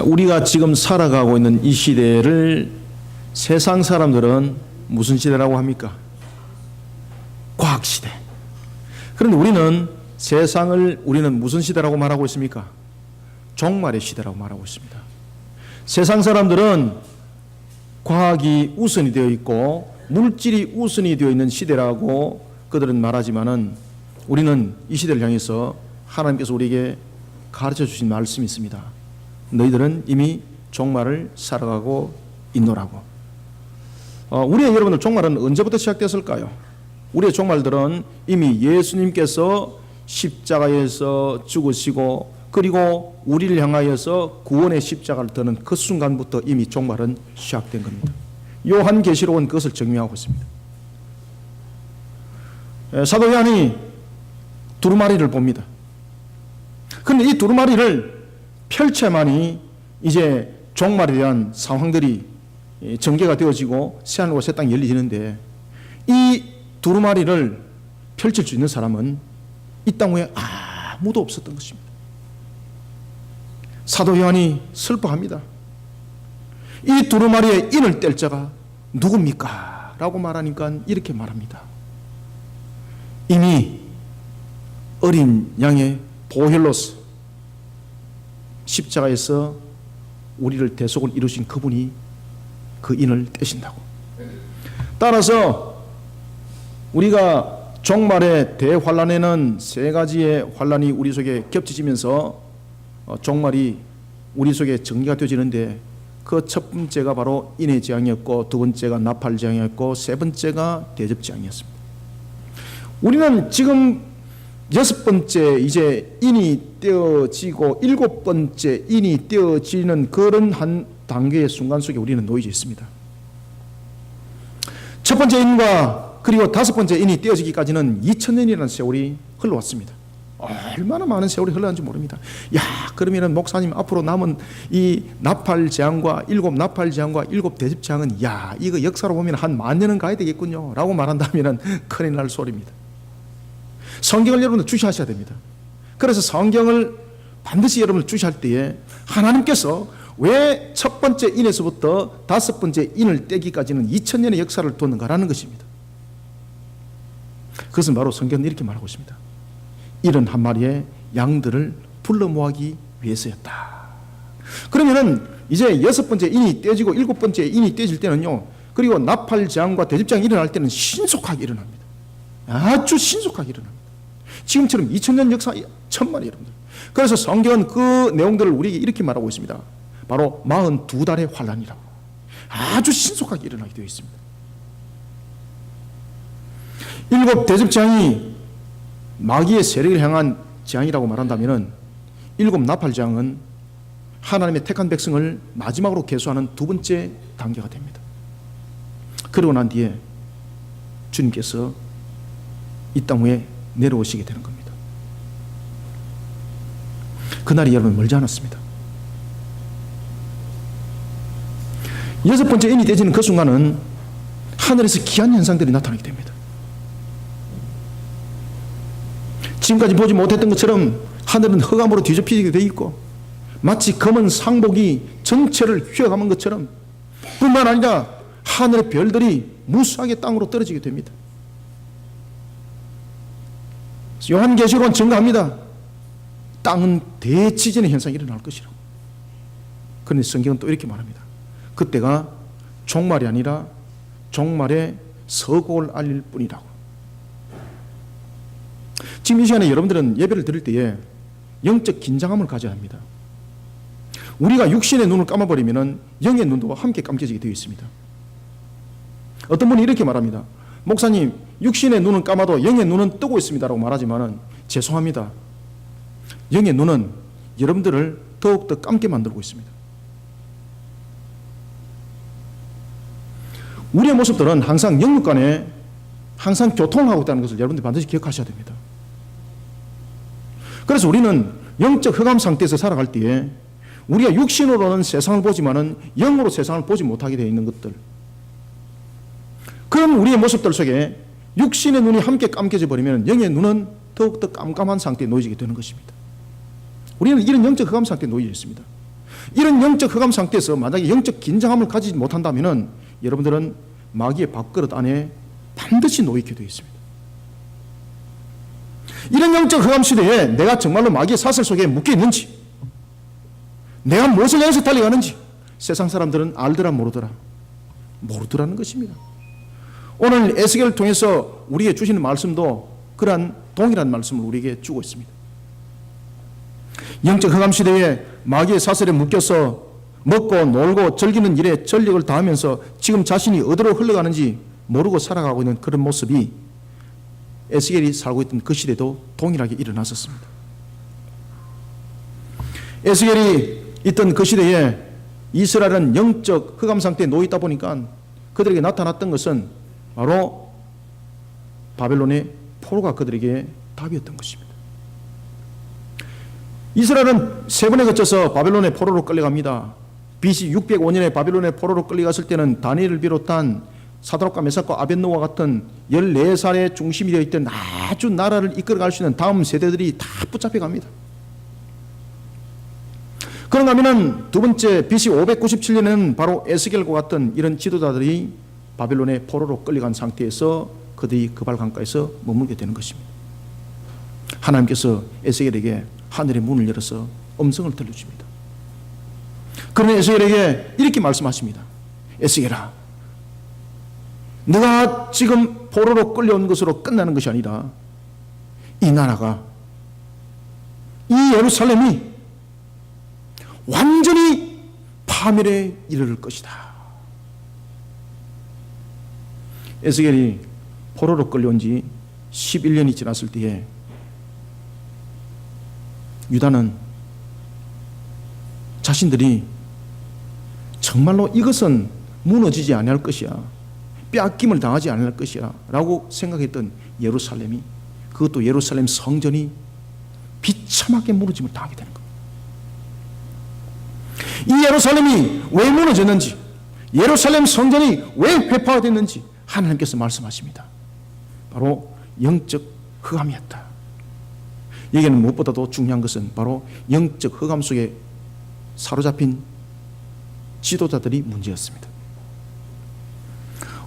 우리가 지금 살아가고 있는 이 시대를 세상 사람들은 무슨 시대라고 합니까? 과학시대. 그런데 우리는 세상을 무슨 시대라고 말하고 있습니까? 종말의 시대라고 말하고 있습니다. 세상 사람들은 과학이 우선이 되어 있고 물질이 우선이 되어 있는 시대라고 그들은 말하지만은 우리는 이 시대를 향해서 하나님께서 우리에게 가르쳐 주신 말씀이 있습니다. 너희들은 이미 종말을 살아가고 있노라고. 우리의 여러분들 종말은 언제부터 시작됐을까요? 우리의 종말들은 이미 예수님께서 십자가에서 죽으시고 그리고 우리를 향하여서 구원의 십자가를 드는 그 순간부터 이미 종말은 시작된 겁니다. 요한계시록은 그것을 증명하고 있습니다. 사도 요한이 두루마리를 봅니다. 그런데 이 두루마리를 펼쳐야만이 이제 종말에 대한 상황들이 전개가 되어지고 새하늘과 새 땅이 열리지는데, 이 두루마리를 펼칠 수 있는 사람은 이 땅 위에 아무도 없었던 것입니다. 사도 요한이 슬퍼합니다. 이 두루마리에 인을 뗄 자가 누굽니까? 라고 말하니까 이렇게 말합니다. 이미 어린 양의 보혈로서 십자가에서 우리를 대속을 이루신 그분이 그 인을 떼신다고. 따라서 우리가 종말의 대환란에는 세 가지의 환란이 우리 속에 겹쳐지면서 종말이 우리 속에 정리가 되어지는데, 그 첫 번째가 바로 인의 재앙이었고, 두 번째가 나팔 재앙이었고, 세 번째가 대접 재앙이었습니다. 우리는 지금 여섯 번째 이제 인이 떼어지고 일곱 번째 인이 떼어지는 그런 한 단계의 순간 속에 우리는 놓여져 있습니다. 첫 번째 인과 그리고 다섯 번째 인이 떼어지기까지는 2000년이라는 세월이 흘러왔습니다. 얼마나 많은 세월이 흘러간지 모릅니다. 그러면은 목사님 앞으로 남은 이 나팔 재앙과 일곱 나팔 재앙과 일곱 대접 재앙은 이거 역사로 보면 한 10,000년은 가야 되겠군요 라고 말한다면 큰일 날 소리입니다. 성경을 여러분들 주시하셔야 됩니다. 그래서 성경을 반드시 여러분들 주시할 때에 하나님께서 왜 첫 번째 인에서부터 다섯 번째 인을 떼기까지는 2000년의 역사를 뒀는가라는 것입니다. 그것은 바로 성경은 이렇게 말하고 있습니다. 71마리의 양들을 불러 모으기 위해서였다. 그러면은 이제 여섯 번째 인이 떼지고 일곱 번째 인이 떼질 때는요, 그리고 나팔 재앙과 대접 재앙이 일어날 때는 신속하게 일어납니다. 아주 신속하게 일어납니다. 지금처럼 2000년 역사 천만이 여러분들. 그래서 성경은 그 내용들을 우리에게 이렇게 말하고 있습니다. 바로 42달의 환란이라고. 아주 신속하게 일어나게 되어 있습니다. 일곱 대접 재앙이 마귀의 세력을 향한 재앙이라고 말한다면, 일곱 나팔 재앙은 하나님의 택한 백성을 마지막으로 계수하는 두 번째 단계가 됩니다. 그러고 난 뒤에 주님께서 이 땅 위에 내려오시게 되는 겁니다. 그날이 여러분 멀지 않았습니다. 여섯 번째 인이 떼지는 그 순간은 하늘에서 기이한 현상들이 나타나게 됩니다. 지금까지 보지 못했던 것처럼 하늘은 흑암으로 뒤집히게 되어 있고, 마치 검은 상복이 전체를 휘어감은 것처럼, 뿐만 아니라 하늘의 별들이 무수하게 땅으로 떨어지게 됩니다. 요한계시록은 증거합니다. 땅은 대지진의 현상이 일어날 것이라고. 그런데 성경은 또 이렇게 말합니다. 그때가 종말이 아니라 종말의 서곡을 알릴 뿐이라고. 지금 이 시간에 여러분들은 예배를 드릴 때에 영적 긴장함을 가져야 합니다. 우리가 육신의 눈을 감아버리면 영의 눈도 함께 감겨지게 되어 있습니다. 어떤 분이 이렇게 말합니다. 목사님, 육신의 눈은 감아도 영의 눈은 뜨고 있습니다 라고 말하지만 죄송합니다. 영의 눈은 여러분들을 더욱더 감게 만들고 있습니다. 우리의 모습들은 항상 영육 간에 항상 교통을 하고 있다는 것을 여러분들이 반드시 기억하셔야 됩니다. 그래서 우리는 영적 흑암 상태에서 살아갈 때에 우리가 육신으로는 세상을 보지만은 영으로 세상을 보지 못하게 되어 있는 것들, 그런 우리의 모습들 속에 육신의 눈이 함께 감겨져 버리면 영의 눈은 더욱더 깜깜한 상태에 놓여지게 되는 것입니다. 우리는 이런 영적 흑암 상태에 놓여져 있습니다. 이런 영적 흑암 상태에서 만약에 영적 긴장함을 가지지 못한다면 여러분들은 마귀의 밥그릇 안에 반드시 놓이게 되어 있습니다. 이런 영적 흑암 시대에 내가 정말로 마귀의 사슬 속에 묶여 있는지, 내가 무엇을 향해서 달려가는지 세상 사람들은 알더라 모르더라는 것입니다. 오늘 에스겔을 통해서 우리에게 주시는 말씀도 그러한 동일한 말씀을 우리에게 주고 있습니다. 영적 흑암 시대에 마귀의 사슬에 묶여서 먹고 놀고 즐기는 일에 전력을 다하면서 지금 자신이 어디로 흘러가는지 모르고 살아가고 있는 그런 모습이 에스겔이 살고 있던 그 시대도 동일하게 일어났었습니다. 에스겔이 있던 그 시대에 이스라엘은 영적 흑암 상태에 놓여 있다 보니까 그들에게 나타났던 것은 바로 바벨론의 포로가 그들에게 답이었던 것입니다. 이스라엘은 세 번에 거쳐서 바벨론의 포로로 끌려갑니다. BC 605년에 바벨론의 포로로 끌려갔을 때는 다니엘을 비롯한 사드락과 메삭과 아벳노와 같은 14살의 중심이 되어 있던 아주 나라를 이끌어갈 수 있는 다음 세대들이 다 붙잡혀갑니다. 그런가 하면 두 번째 BC 597년에는 바로 에스겔과 같은 이런 지도자들이 바벨론의 포로로 끌려간 상태에서 그들이 그발 강가에서 머물게 되는 것입니다. 하나님께서 에스겔에게 하늘의 문을 열어서 음성을 들려줍니다. 그러나 에스겔에게 이렇게 말씀하십니다. 에스겔아, 네가 지금 포로로 끌려온 것으로 끝나는 것이 아니라 이 나라가, 이 예루살렘이 완전히 파멸에 이르를 것이다. 에스겔이 포로로 끌려온 지 11년이 지났을 때에 유다는 자신들이 정말로 이것은 무너지지 아니할 것이야, 빼앗김을 당하지 않을 것이야 라고 생각했던 예루살렘이, 그것도 예루살렘 성전이 비참하게 무너짐을 당하게 되는 겁니다. 이 예루살렘이 왜 무너졌는지, 예루살렘 성전이 왜 회파가 됐는지 하나님께서 말씀하십니다. 바로 영적 흑암이었다. 여기는 무엇보다도 중요한 것은 바로 영적 흑암 속에 사로잡힌 지도자들이 문제였습니다.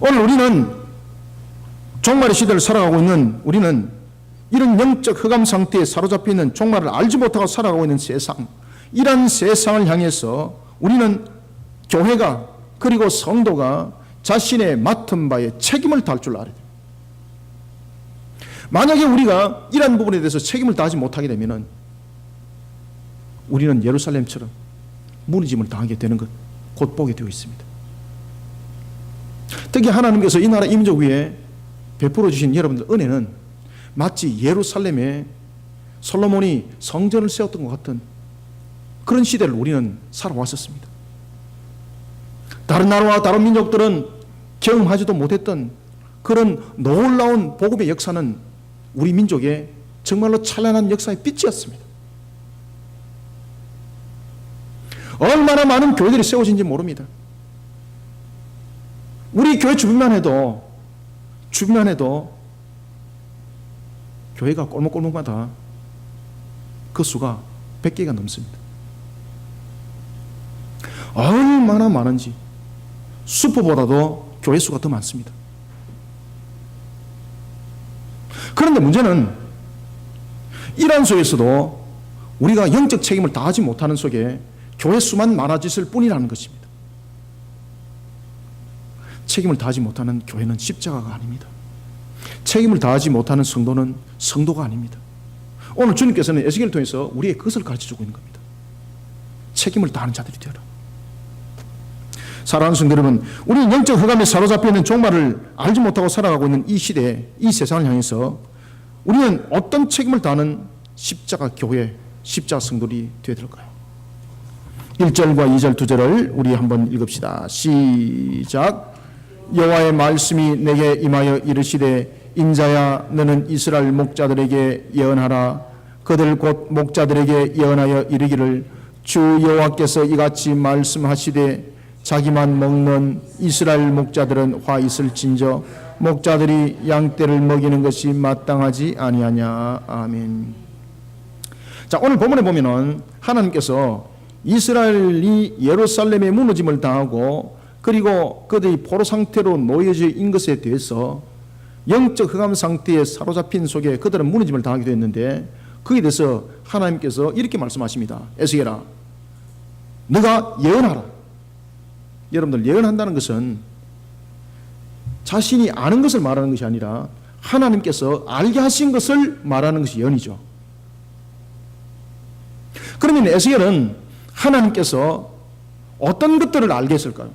오늘 우리는 종말의 시대를 살아가고 있는 우리는 이런 영적 흑암 상태에 사로잡혀 있는 종말을 알지 못하고 살아가고 있는 세상, 이런 세상을 향해서 우리는 교회가 그리고 성도가 자신의 맡은 바에 책임을 다할 줄 알아야 돼요. 만약에 우리가 이런 부분에 대해서 책임을 다하지 못하게 되면 우리는 예루살렘처럼 무너짐을 당하게 되는 것 곧 보게 되어 있습니다. 특히 하나님께서 이 나라 이민족 위에 베풀어 주신 여러분들 은혜는 마치 예루살렘에 솔로몬이 성전을 세웠던 것 같은 그런 시대를 우리는 살아왔었습니다. 다른 나라와 다른 민족들은 경험하지도 못했던 그런 놀라운 복음의 역사는 우리 민족의 정말로 찬란한 역사의 빛이었습니다. 얼마나 많은 교회들이 세워진지 모릅니다. 우리 교회 주변만 해도 교회가 골목골목마다 그 수가 100개가 넘습니다. 얼마나 많은지 슈퍼보다도 교회 수가 더 많습니다. 그런데 문제는 이러한 속에서도 우리가 영적 책임을 다하지 못하는 속에 교회 수만 많아졌을 뿐이라는 것입니다. 책임을 다하지 못하는 교회는 십자가가 아닙니다. 책임을 다하지 못하는 성도는 성도가 아닙니다. 오늘 주님께서는 에스겔을 통해서 우리의 그것을 가르쳐주고 있는 겁니다. 책임을 다하는 자들이 되어라. 사랑하는 성도 여러분, 우리는 영적 흑암에 사로잡혀 있는 종말을 알지 못하고 살아가고 있는 이 시대에, 이 세상을 향해서 우리는 어떤 책임을 다하는 십자가 교회, 십자가 성도들이 되어야 될까요? 1절과 2절, 2절을 우리 한번 읽읍시다. 시작. 여호와의 말씀이 내게 임하여 이르시되 인자야 너는 이스라엘 목자들에게 예언하라. 그들 곧 목자들에게 예언하여 이르기를 주 여호와께서 이같이 말씀하시되 자기만 먹는 이스라엘 목자들은 화 있을진저 목자들이 양떼를 먹이는 것이 마땅하지 아니하냐. 아멘. 자, 오늘 본문에 보면은 하나님께서 이스라엘이 예루살렘의 무너짐을 당하고 그리고 그들이 포로 상태로 놓여져 있는 것에 대해서 영적 흑암 상태에 사로잡힌 속에 그들은 무너짐을 당하게 됐는데, 거기에 대해서 하나님께서 이렇게 말씀하십니다. 에스겔아, 너가 예언하라. 여러분들, 예언한다는 것은 자신이 아는 것을 말하는 것이 아니라 하나님께서 알게 하신 것을 말하는 것이 예언이죠. 그러면 에스겔은 하나님께서 어떤 것들을 알게 했을까요?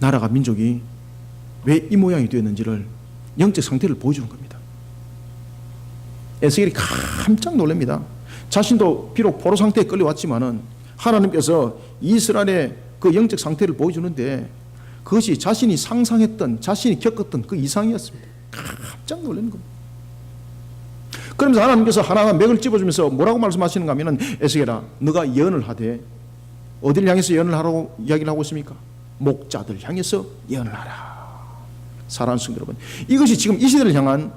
나라가, 민족이 왜 이 모양이 되었는지를, 영적 상태를 보여주는 겁니다. 에스겔이 깜짝 놀랍니다. 자신도 비록 포로 상태에 끌려왔지만은 하나님께서 이스라엘의 그 영적 상태를 보여주는데 그것이 자신이 상상했던, 자신이 겪었던 그 이상이었습니다. 깜짝 놀라는 겁니다. 그러면서 하나님께서 하나하나 맥을 짚어주면서 뭐라고 말씀하시는가 하면은, 에스겔아, 너가 예언을 하되, 어디를 향해서 예언을 하라고 이야기를 하고 있습니까? 목자들 향해서 예언을 하라. 사랑하는 성도 여러분, 이것이 지금 이 시대를 향한,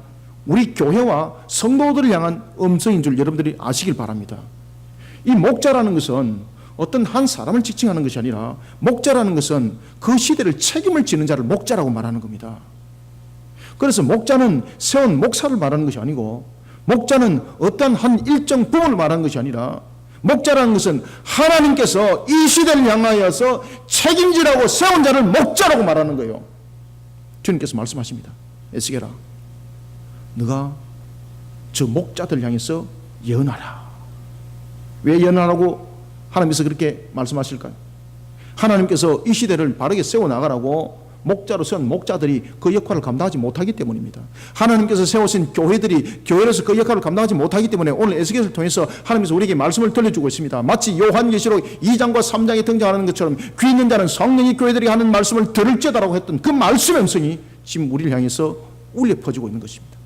우리 교회와 성도들을 향한 음성인 줄 여러분들이 아시길 바랍니다. 이 목자라는 것은 어떤 한 사람을 지칭하는 것이 아니라, 목자라는 것은 그 시대를 책임을 지는 자를 목자라고 말하는 겁니다. 그래서 목자는 세운 목사를 말하는 것이 아니고, 목자는 어떤 한 일정 부분을 말하는 것이 아니라, 목자라는 것은 하나님께서 이 시대를 향하여서 책임지라고 세운 자를 목자라고 말하는 거예요. 주님께서 말씀하십니다. 에스겔아, 너가 저 목자들 향해서 예언하라. 왜 예언하라고 하나님께서 그렇게 말씀하실까요? 하나님께서 이 시대를 바르게 세워나가라고 목자로 세운 목자들이 그 역할을 감당하지 못하기 때문입니다. 하나님께서 세우신 교회들이 교회로서 그 역할을 감당하지 못하기 때문에 오늘 에스겔을 통해서 하나님께서 우리에게 말씀을 들려주고 있습니다. 마치 요한계시록 2장과 3장에 등장하는 것처럼 귀 있는 자는 성령이 교회들이 하는 말씀을 들을지어다라고 했던 그 말씀의 음성이 지금 우리를 향해서 울려 퍼지고 있는 것입니다.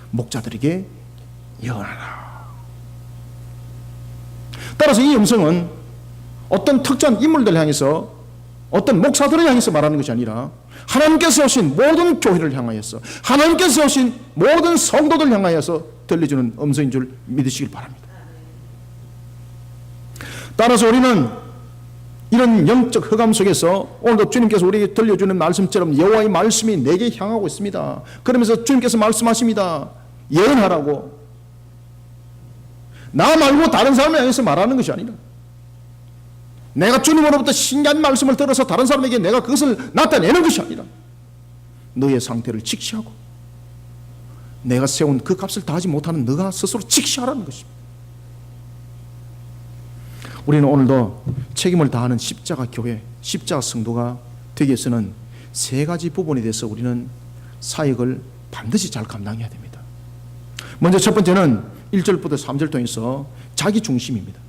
목자들에게 예언하라. 따라서 이 음성은 어떤 특정한 인물들 향해서, 어떤 목사들을 향해서 말하는 것이 아니라 하나님께서 세우신 모든 교회를 향하여서, 하나님께서 세우신 모든 성도들 향하여서 들려주는 음성인 줄 믿으시길 바랍니다. 따라서 우리는 이런 영적 흑암 속에서 오늘도 주님께서 우리에게 들려주는 말씀처럼 여호와의 말씀이 내게 향하고 있습니다. 그러면서 주님께서 말씀하십니다. 예언하라고. 나 말고 다른 사람을 향해서 말하는 것이 아니라, 내가 주님으로부터 신기한 말씀을 들어서 다른 사람에게 내가 그것을 나타내는 것이 아니라, 너의 상태를 직시하고 내가 세운 그 값을 다하지 못하는 너가 스스로 직시하라는 것입니다. 우리는 오늘도 책임을 다하는 십자가 교회, 십자가 성도가 되기 위해서는 세 가지 부분에 대해서 우리는 사역을 반드시 잘 감당해야 됩니다. 먼저 첫 번째는 1절부터 3절 통해서 자기 중심입니다.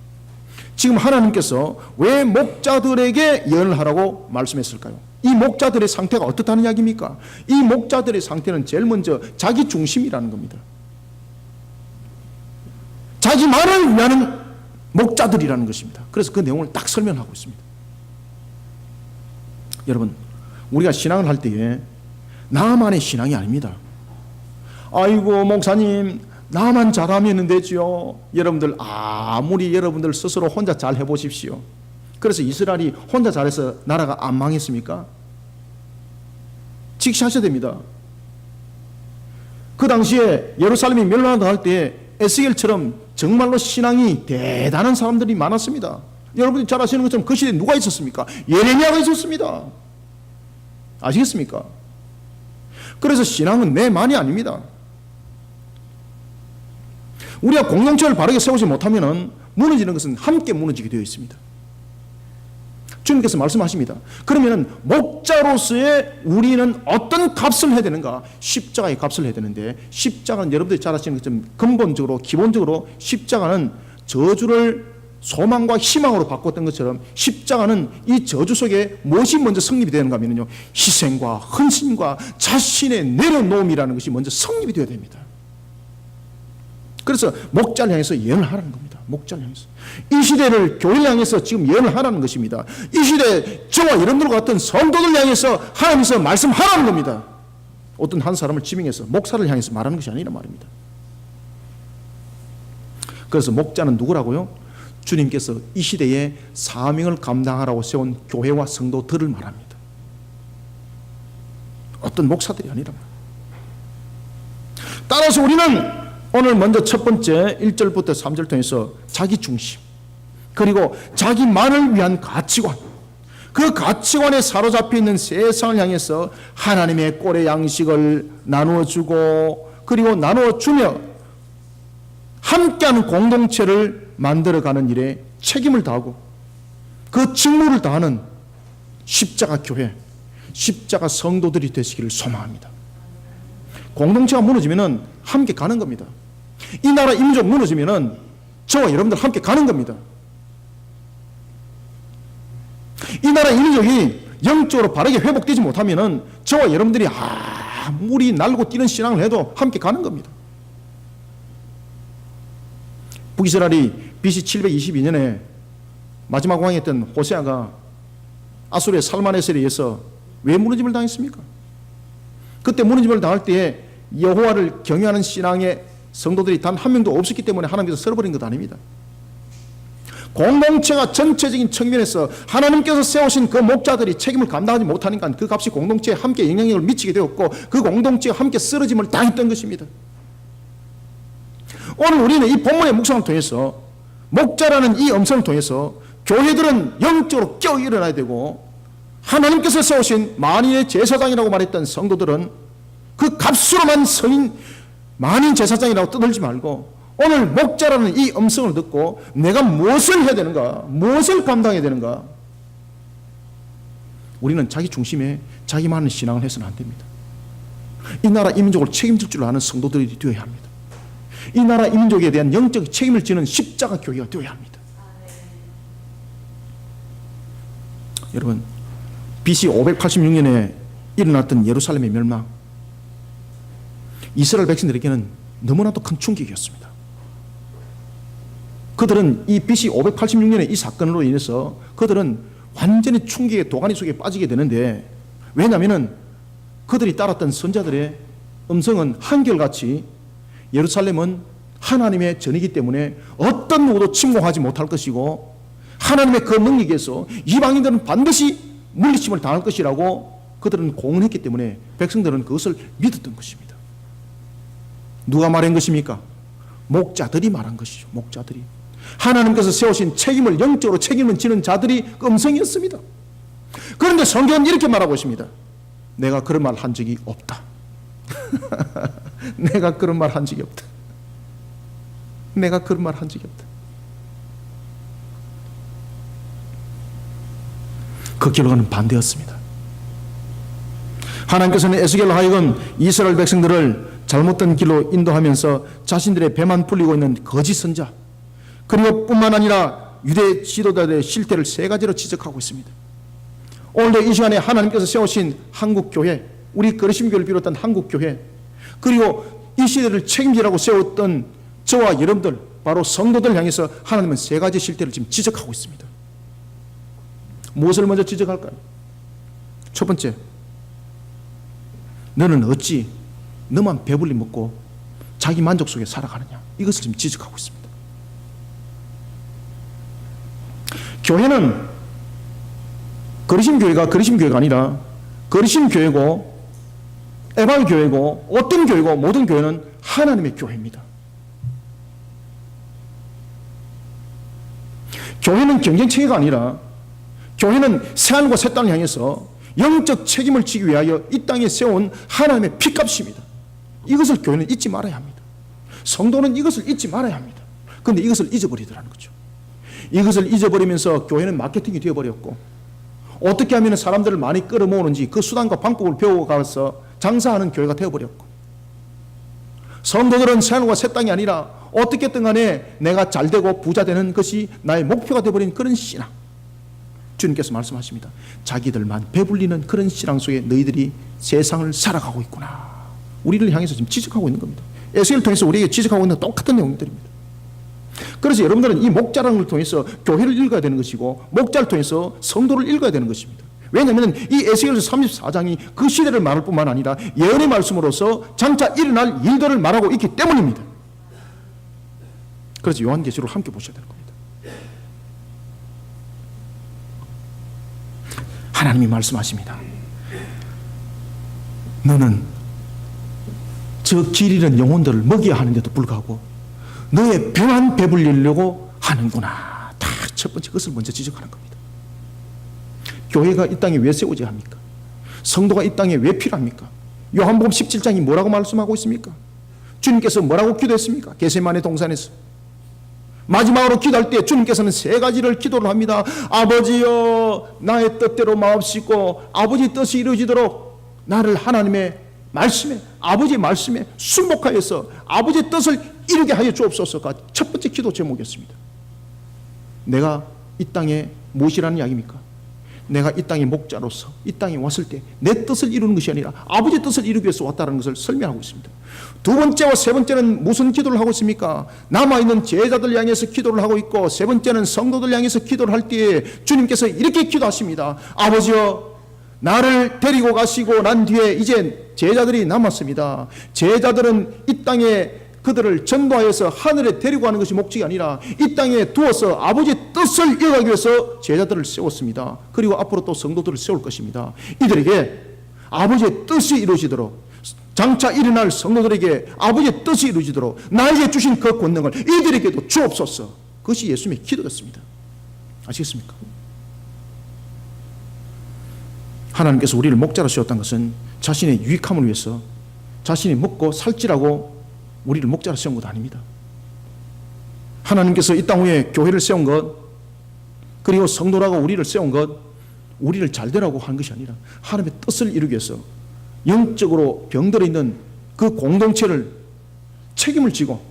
지금 하나님께서 왜 목자들에게 예언을 하라고 말씀했을까요? 이 목자들의 상태가 어떻다는 이야기입니까? 이 목자들의 상태는 제일 먼저 자기 중심이라는 겁니다. 자기만을 위하는 목자들이라는 것입니다. 그래서 그 내용을 딱 설명하고 있습니다. 여러분, 우리가 신앙을 할 때에 나만의 신앙이 아닙니다. 아이고 목사님, 나만 잘하면 되지요. 여러분들 아무리 여러분들 스스로 혼자 잘 해보십시오. 그래서 이스라엘이 혼자 잘해서 나라가 안 망했습니까? 직시하셔야 됩니다. 그 당시에 예루살렘이 멸망한다 할 때 에스겔처럼 정말로 신앙이 대단한 사람들이 많았습니다. 여러분이 잘 아시는 것처럼 그 시대에 누가 있었습니까? 예레미야가 있었습니다. 아시겠습니까? 그래서 신앙은 내만이 아닙니다. 우리가 공동체를 바르게 세우지 못하면 무너지는 것은 함께 무너지게 되어 있습니다. 주님께서 말씀하십니다. 그러면 목자로서의 우리는 어떤 값을 해야 되는가? 십자가의 값을 해야 되는데, 십자가는 여러분들이 잘 아시는 것처럼 근본적으로 기본적으로 십자가는 저주를 소망과 희망으로 바꿨던 것처럼 십자가는 이 저주 속에 무엇이 먼저 성립이 되는가 하면요, 희생과 헌신과 자신의 내려놓음이라는 것이 먼저 성립이 되어야 됩니다. 그래서 목자를 향해서 예언을 하라는 겁니다. 목자를 향해서. 이 시대를 교회를 향해서 지금 예언을 하라는 것입니다. 이 시대 저와 여러분들 같은 성도들 향해서 하나님께서 말씀하라는 겁니다. 어떤 한 사람을 지명해서 목사를 향해서 말하는 것이 아니란 말입니다. 그래서 목자는 누구라고요? 주님께서 이 시대에 사명을 감당하라고 세운 교회와 성도들을 말합니다. 어떤 목사들이 아니라. 따라서 우리는 오늘 먼저 첫 번째 1절부터 3절 통해서 자기 중심, 그리고 자기만을 위한 가치관, 그 가치관에 사로잡혀 있는 세상을 향해서 하나님의 꼴의 양식을 나누어주고, 그리고 나누어주며 함께하는 공동체를 만들어가는 일에 책임을 다하고 그 직무를 다하는 십자가 교회, 십자가 성도들이 되시기를 소망합니다. 공동체가 무너지면 함께 가는 겁니다. 이 나라 민족 무너지면 저와 여러분들 함께 가는 겁니다. 이 나라 민족이 영적으로 바르게 회복되지 못하면 저와 여러분들이 아무리 날고 뛰는 신앙을 해도 함께 가는 겁니다. 북이스라엘이 BC 722년에 마지막 왕이었던 호세아가 아수르의 살마네셀에 의해서 왜 무너짐을 당했습니까? 그때 무너짐을 당할 때에 여호와를 경외하는 신앙의 성도들이 단 한 명도 없었기 때문에 하나님께서 썰어버린 것 아닙니다. 공동체가 전체적인 측면에서 하나님께서 세우신 그 목자들이 책임을 감당하지 못하니까 그 값이 공동체에 함께 영향력을 미치게 되었고 그 공동체가 함께 쓰러짐을 당했던 것입니다. 오늘 우리는 이 본문의 묵상을 통해서 목자라는 이 음성을 통해서 교회들은 영적으로 깨어 일어나야 되고, 하나님께서 세우신 만인의 제사장이라고 말했던 성도들은 그 값으로만 성인 만인 제사장이라고 떠들지 말고 오늘 목자라는 이 음성을 듣고 내가 무엇을 해야 되는가, 무엇을 감당해야 되는가. 우리는 자기 중심에 자기만의 신앙을 해서는 안 됩니다. 이 나라 이 민족을 책임질 줄 아는 성도들이 되어야 합니다. 이 나라 이 민족에 대한 영적 책임을 지는 십자가 교회가 되어야 합니다. 여러분, BC 586년에 일어났던 예루살렘의 멸망, 이스라엘 백성들에게는 너무나도 큰 충격이었습니다. 그들은 이 BC 586년의 이 사건으로 인해서 그들은 완전히 충격의 도가니 속에 빠지게 되는데, 왜냐하면 그들이 따랐던 선자들의 음성은 한결같이 예루살렘은 하나님의 전이기 때문에 어떤 누구도 침공하지 못할 것이고 하나님의 그 능력에서 이방인들은 반드시 물리침을 당할 것이라고 그들은 공언했기 때문에 백성들은 그것을 믿었던 것입니다. 누가 말한 것입니까? 목자들이 말한 것이죠. 목자들이. 하나님께서 세우신 책임을, 영적으로 책임을 지는 자들이 그 음성이었습니다. 그런데 성경은 이렇게 말하고 있습니다. 내가 그런 말 한 적이 없다. 내가 그런 말 한 적이 없다. 내가 그런 말 한 적이 없다. 그 결과는 반대였습니다. 하나님께서는 에스겔로 하여금 이스라엘 백성들을 잘못된 길로 인도하면서 자신들의 배만 불리고 있는 거짓 선자, 그리고 뿐만 아니라 유대 지도자들의 실태를 세 가지로 지적하고 있습니다. 오늘도 이 시간에 하나님께서 세우신 한국교회, 우리 그리심교회를 비롯한 한국교회, 그리고 이 시대를 책임지라고 세웠던 저와 여러분들, 바로 성도들 향해서 하나님은 세 가지 실태를 지금 지적하고 있습니다. 무엇을 먼저 지적할까요? 첫 번째, 너는 어찌 너만 배불리 먹고 자기 만족 속에 살아가느냐, 이것을 지금 지적하고 있습니다. 교회는 그리심교회가 그리심교회가 아니라 그리심교회고 에바의 교회고 어떤 교회고 모든 교회는 하나님의 교회입니다. 교회는 경쟁체계가 아니라 교회는 새하늘과 새 땅을 향해서 영적 책임을 지기 위하여 이 땅에 세운 하나님의 피값입니다. 이것을 교회는 잊지 말아야 합니다. 성도는 이것을 잊지 말아야 합니다. 그런데 이것을 잊어버리더라는 거죠. 이것을 잊어버리면서 교회는 마케팅이 되어버렸고, 어떻게 하면 사람들을 많이 끌어모으는지 그 수단과 방법을 배워가서 장사하는 교회가 되어버렸고, 성도들은 새하늘과 새 땅이 아니라 어떻게든 간에 내가 잘되고 부자되는 것이 나의 목표가 되어버린 그런 신앙. 주님께서 말씀하십니다. 자기들만 배불리는 그런 신앙 속에 너희들이 세상을 살아가고 있구나. 우리를 향해서 지금 지적하고 있는 겁니다. 에스겔을 통해서 우리에게 지적하고 있는 똑같은 내용들입니다. 그래서 여러분들은 이 목자라는 걸 통해서 교회를 읽어야 되는 것이고, 목자를 통해서 성도를 읽어야 되는 것입니다. 왜냐하면 이 에스겔서 34장이 그 시대를 말할 뿐만 아니라 예언의 말씀으로서 장차 일어날 일들을 말하고 있기 때문입니다. 그래서 요한계시록을 함께 보셔야 되는 겁니다. 하나님이 말씀하십니다. 너는 저 길 잃은 영혼들을 먹여야 하는데도 불구하고 너의 배만 배불리려고 하는구나. 다 첫 번째 것을 먼저 지적하는 겁니다. 교회가 이 땅에 왜 세워져야 합니까? 성도가 이 땅에 왜 필요합니까? 요한복음 17장이 뭐라고 말씀하고 있습니까? 주님께서 뭐라고 기도했습니까? 겟세마네 동산에서 마지막으로 기도할 때 주님께서는 세 가지를 기도를 합니다. 아버지여, 나의 뜻대로 마옵시고 아버지 뜻이 이루어지도록 나를 하나님의 말씀에, 아버지의 말씀에 순복하여서 아버지의 뜻을 이루게 하여 주옵소서가 첫 번째 기도 제목이었습니다. 내가 이 땅에 무엇이라는 이야기입니까? 내가 이 땅의 목자로서 이 땅에 왔을 때 내 뜻을 이루는 것이 아니라 아버지의 뜻을 이루기 위해서 왔다는 것을 설명하고 있습니다. 두 번째와 세 번째는 무슨 기도를 하고 있습니까? 남아있는 제자들 향해서 기도를 하고 있고, 세 번째는 성도들 향해서 기도를 할 때에 주님께서 이렇게 기도하십니다. 아버지여, 나를 데리고 가시고 난 뒤에 이제 제자들이 남았습니다. 제자들은 이 땅에 그들을 전도하여서 하늘에 데리고 가는 것이 목적이 아니라 이 땅에 두어서 아버지의 뜻을 이어가기 위해서 제자들을 세웠습니다. 그리고 앞으로 또 성도들을 세울 것입니다. 이들에게 아버지의 뜻이 이루어지도록, 장차 일어날 성도들에게 아버지의 뜻이 이루어지도록 나에게 주신 그 권능을 이들에게도 주옵소서. 그것이 예수님의 기도였습니다. 아시겠습니까? 하나님께서 우리를 목자로 세웠다는 것은 자신의 유익함을 위해서, 자신이 먹고 살찌라고 우리를 목자로 세운 것 아닙니다. 하나님께서 이 땅 위에 교회를 세운 것, 그리고 성도라고 우리를 세운 것, 우리를 잘 되라고 하는 것이 아니라 하나님의 뜻을 이루기 위해서 영적으로 병들어 있는 그 공동체를 책임을 지고,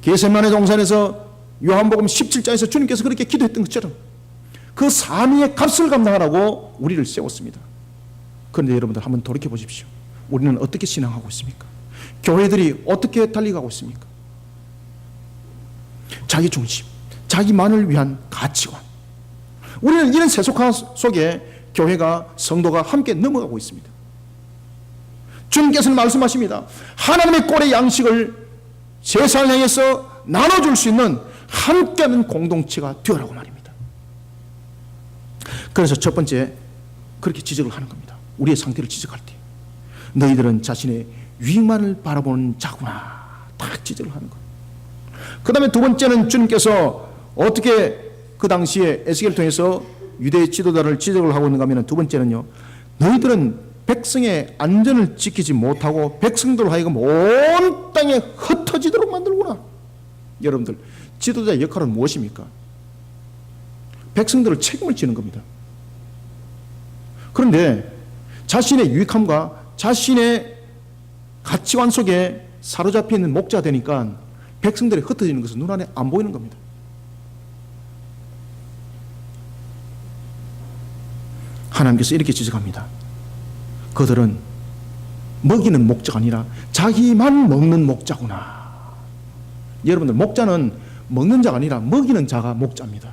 겟세마네 동산에서 요한복음 17장에서 주님께서 그렇게 기도했던 것처럼 그 사명의 값을 감당하라고 우리를 세웠습니다. 그런데 여러분들 한번 돌이켜 보십시오. 우리는 어떻게 신앙하고 있습니까? 교회들이 어떻게 달려가고 있습니까? 자기 중심, 자기만을 위한 가치관. 우리는 이런 세속화 속에 교회가, 성도가 함께 넘어가고 있습니다. 주님께서는 말씀하십니다. 하나님의 꼴의 양식을 세상을 향해서 나눠줄 수 있는 함께하는 공동체가 되어라고 말입니다. 그래서 첫 번째 그렇게 지적을 하는 겁니다. 우리의 상태를 지적할 때 너희들은 자신의 유익만을 바라보는 자구나, 딱 지적을 하는 거예요. 그 다음에 두 번째는 주님께서 어떻게 그 당시에 에스겔을 통해서 유대 지도자를 지적을 하고 있는가 하면, 두 번째는요, 너희들은 백성의 안전을 지키지 못하고 백성들 하여금 온 땅에 흩어지도록 만들구나. 여러분들, 지도자의 역할은 무엇입니까? 백성들을 책임을 지는 겁니다. 그런데 자신의 유익함과 자신의 가치관 속에 사로잡혀 있는 목자가 되니까 백성들이 흩어지는 것은 눈안에 안 보이는 겁니다. 하나님께서 이렇게 지적합니다. 그들은 먹이는 목자가 아니라 자기만 먹는 목자구나. 여러분들, 목자는 먹는 자가 아니라 먹이는 자가 목자입니다.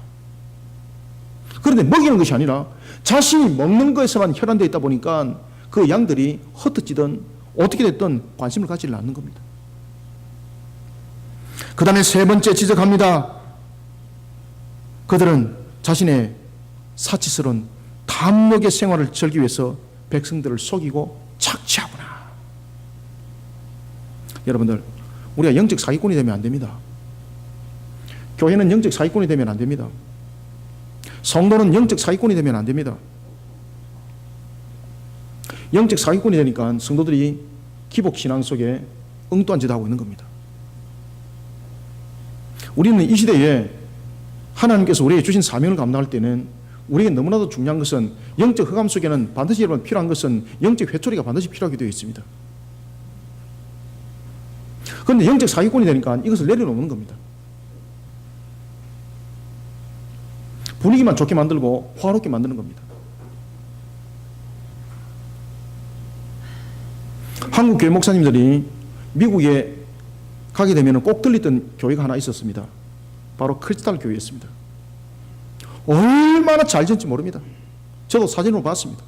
그런데 먹이는 것이 아니라 자신이 먹는 것에서만 혈안되어 있다 보니까 그 양들이 흩어지든 어떻게 됐든 관심을 가지지 않는 겁니다. 그 다음에 세 번째 지적합니다. 그들은 자신의 사치스러운 탐욕의 생활을 즐기기 위해서 백성들을 속이고 착취하구나. 여러분들, 우리가 영적 사기꾼이 되면 안 됩니다. 교회는 영적 사기꾼이 되면 안 됩니다. 성도는 영적 사기꾼이 되면 안 됩니다. 영적 사기꾼이 되니까 성도들이 기복신앙 속에 엉뚱한 짓을 하고 있는 겁니다. 우리는 이 시대에 하나님께서 우리에게 주신 사명을 감당할 때는 우리에게 너무나도 중요한 것은, 영적 흑암 속에는 반드시 여러분 필요한 것은 영적 회초리가 반드시 필요하게 되어 있습니다. 그런데 영적 사기꾼이 되니까 이것을 내려놓는 겁니다. 분위기만 좋게 만들고 화롭게 만드는 겁니다. 한국 교회 목사님들이 미국에 가게 되면 꼭 들리던 교회가 하나 있었습니다. 바로 크리스탈 교회였습니다. 얼마나 잘 지은지 모릅니다. 저도 사진으로 봤습니다.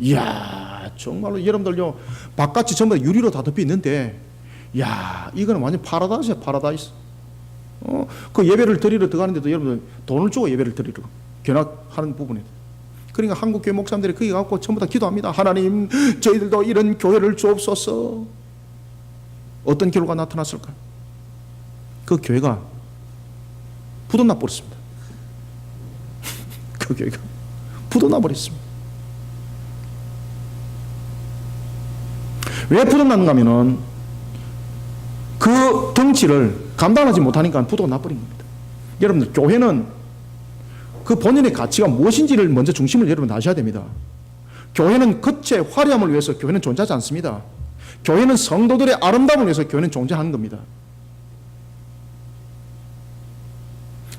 이야, 정말로 여러분들요, 바깥이 전부 다 유리로 다 덮여 있는데, 이야, 이거는 완전 파라다이스야, 파라다이스. 그 예배를 드리러 들어가는데도 여러분들 돈을 주고 예배를 드리러 견학하는 부분에 그러니까 한국 교회 목사님들이 거기 가고 전부 다 기도합니다. 하나님, 저희들도 이런 교회를 주옵소서. 어떤 결과가 나타났을까? 그 교회가 부도나 버렸습니다. 그 교회가 부도나 버렸습니다. 왜 부도났는가 하면은 그 덩치를 감당하지 못하니까 부도가 나버린 겁니다. 여러분들, 교회는 그 본인의 가치가 무엇인지를 먼저 중심을 여러분 아셔야 됩니다. 교회는 겉의 화려함을 위해서 교회는 존재하지 않습니다. 교회는 성도들의 아름다움을 위해서 교회는 존재하는 겁니다.